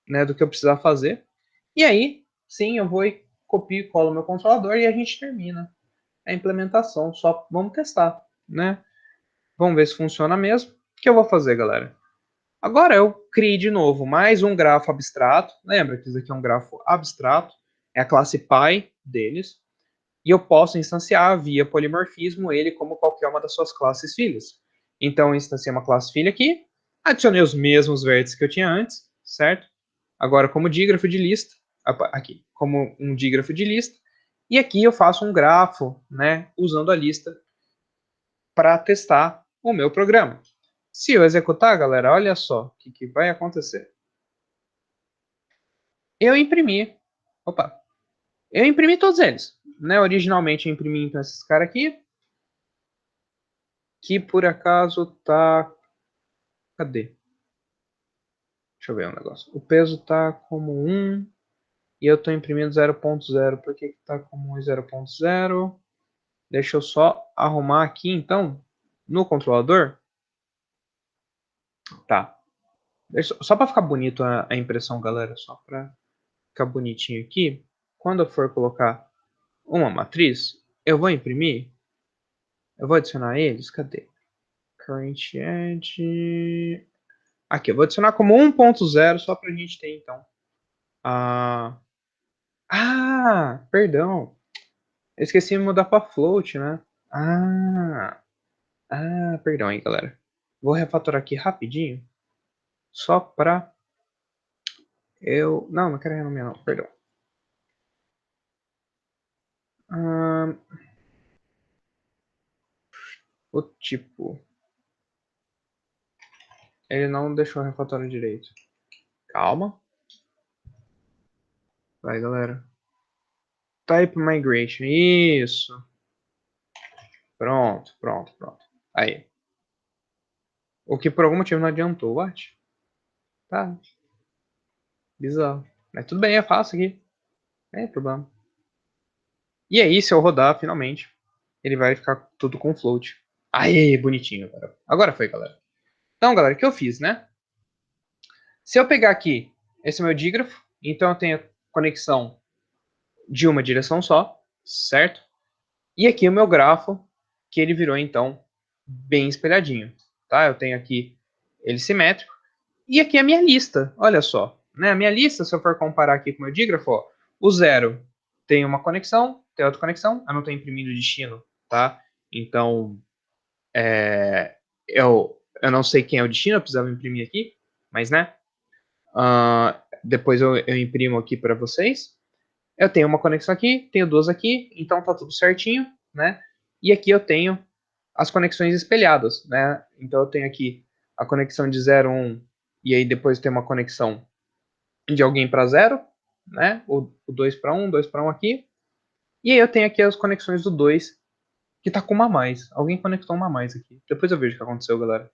né, do que eu precisar fazer. E aí, sim, eu vou e copio e colo meu controlador e a gente termina a implementação. Só vamos testar, né? Vamos ver se funciona mesmo. O que eu vou fazer, galera? Agora eu criei de novo mais um grafo abstrato. Lembra que isso aqui é um grafo abstrato. É a classe Py deles. E eu posso instanciar via polimorfismo ele como qualquer uma das suas classes filhas. Então, eu instanciei uma classe filha aqui, adicionei os mesmos vértices que eu tinha antes, certo? Agora, como dígrafo de lista, aqui, como um dígrafo de lista, e aqui eu faço um grafo, né, usando a lista para testar o meu programa. Se eu executar, galera, olha só o que vai acontecer. eu imprimi. Opa. Eu imprimi todos eles. Né? Originalmente eu imprimi então esses caras aqui. Que por acaso tá. Cadê? Deixa eu ver um negócio. O peso tá como 1 e eu tô imprimindo 0.0. Por que tá como 0.0? Deixa eu só arrumar aqui então no controlador. Tá. Só para ficar bonito a impressão, galera. Só para ficar bonitinho aqui. Quando eu for colocar uma matriz, eu vou imprimir. Eu vou adicionar eles. Cadê? Current Edge. Aqui, eu vou adicionar como 1.0 só para a gente ter então. Perdão. Eu esqueci de mudar para float, né? Perdão aí, galera. Vou refatorar aqui rapidinho. Só para eu. Não quero renomear, não. Perdão. Ah, o tipo. Ele não deixou o refatorar direito. Calma. Vai, galera. Type Migration. Isso. Pronto. Aí. O que por algum motivo não adiantou, what? Tá. Bizarro. Mas tudo bem, é fácil aqui. Não é problema. E aí, se eu rodar, finalmente, ele vai ficar tudo com float. Aí, bonitinho, cara. Agora foi, galera. Então, galera, o que eu fiz, né? Se eu pegar aqui, esse é meu dígrafo, então eu tenho conexão de uma direção só, certo? E aqui o meu grafo, que ele virou, então, bem espelhadinho, tá? Eu tenho aqui ele simétrico. E aqui a minha lista, olha só. Né? A minha lista, se eu for comparar aqui com o meu dígrafo, ó, o 0 tem uma conexão, tem outra conexão, eu não estou imprimindo destino, tá? Então, eu não sei quem é o destino, eu precisava imprimir aqui, mas, né? Depois eu imprimo aqui para vocês. Eu tenho uma conexão aqui, tenho duas aqui, então tá tudo certinho, né? E aqui eu tenho as conexões espelhadas, né? Então eu tenho aqui a conexão de 0, 1, e aí depois tem uma conexão de alguém para 0, né? O 2 para 1, 2 para 1 aqui. E aí eu tenho aqui as conexões do 2, que tá com uma a mais. Alguém conectou uma a mais aqui. Depois eu vejo o que aconteceu, galera.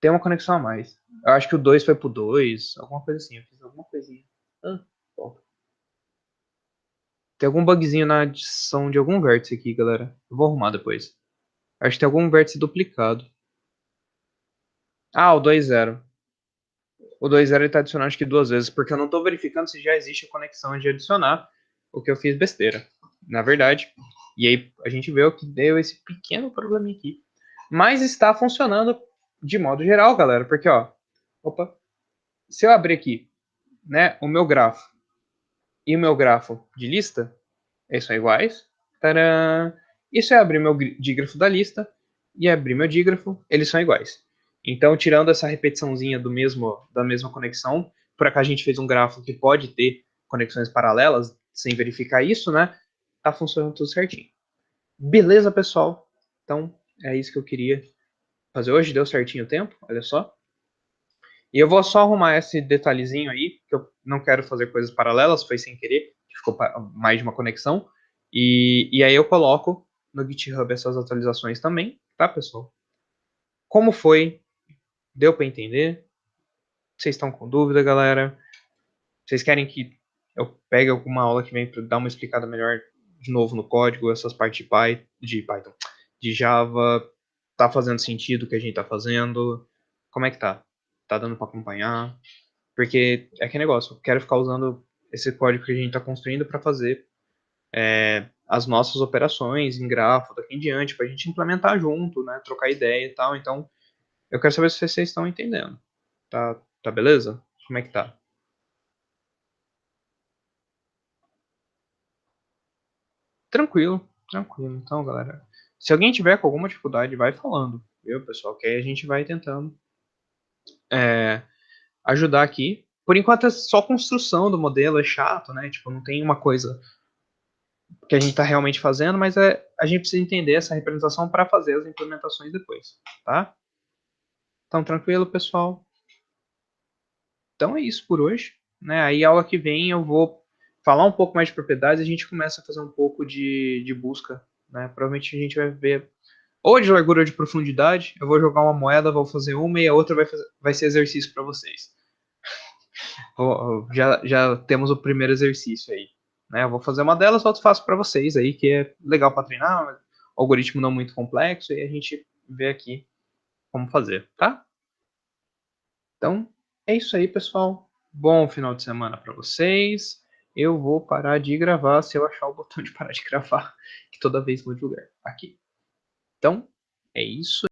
Tem uma conexão a mais. Eu acho que o 2 foi pro 2, alguma coisa assim. Eu fiz alguma coisinha. Bom. Tem algum bugzinho na adição de algum vértice aqui, galera. Eu vou arrumar depois. Acho que tem algum vértice duplicado. O 2.0. O 2.0 ele tá adicionando acho que duas vezes, porque eu não tô verificando se já existe a conexão de adicionar, o que eu fiz besteira, na verdade. E aí a gente vê o que deu esse pequeno probleminha aqui. Mas está funcionando de modo geral, galera, porque ó, opa, se eu abrir aqui, né, o meu grafo e o meu grafo de lista, eles são iguais. Tcharam! E se eu abrir meu dígrafo da lista e abrir meu dígrafo, eles são iguais. Então, tirando essa repetiçãozinha da mesma conexão, por acaso a gente fez um grafo que pode ter conexões paralelas, sem verificar isso, né? Tá funcionando tudo certinho. Beleza, pessoal? Então, é isso que eu queria fazer hoje. Deu certinho o tempo, olha só. E eu vou só arrumar esse detalhezinho aí, que eu não quero fazer coisas paralelas, foi sem querer, ficou mais de uma conexão. E aí eu coloco no GitHub essas atualizações também, tá, pessoal? Como foi? Deu para entender? Vocês estão com dúvida, galera? Vocês querem que eu pegue alguma aula que vem para dar uma explicada melhor de novo no código, essas partes de Python, de Java? Tá fazendo sentido o que a gente tá fazendo? Como é que tá? Tá dando para acompanhar? Porque é que negócio, eu quero ficar usando esse código que a gente está construindo para fazer as nossas operações em grafo daqui em diante, para a gente implementar junto, né, trocar ideia e tal. Então, eu quero saber se vocês estão entendendo. Tá beleza? Como é que tá? Tranquilo. Então, galera, se alguém tiver com alguma dificuldade, vai falando, viu, pessoal? Que aí a gente vai tentando é, ajudar aqui. Por enquanto é só construção do modelo, é chato, né? Tipo, não tem uma coisa que a gente está realmente fazendo, mas a gente precisa entender essa representação para fazer as implementações depois, tá? Então, tranquilo, pessoal. Então é isso por hoje. né? Aí aula que vem eu vou falar um pouco mais de propriedades e a gente começa a fazer um pouco de busca, né? Provavelmente a gente vai ver ou de largura ou de profundidade. Eu vou jogar uma moeda, vou fazer uma e a outra vai ser exercício para vocês. Já temos o primeiro exercício aí, né? Eu vou fazer uma delas, outro faço para vocês aí, que é legal para treinar, mas o algoritmo não muito complexo e a gente vê aqui como fazer, tá? Então, é isso aí, pessoal. Bom final de semana para vocês. Eu vou parar de gravar se eu achar o botão de parar de gravar, que toda vez muda de lugar. Aqui. Então, é isso.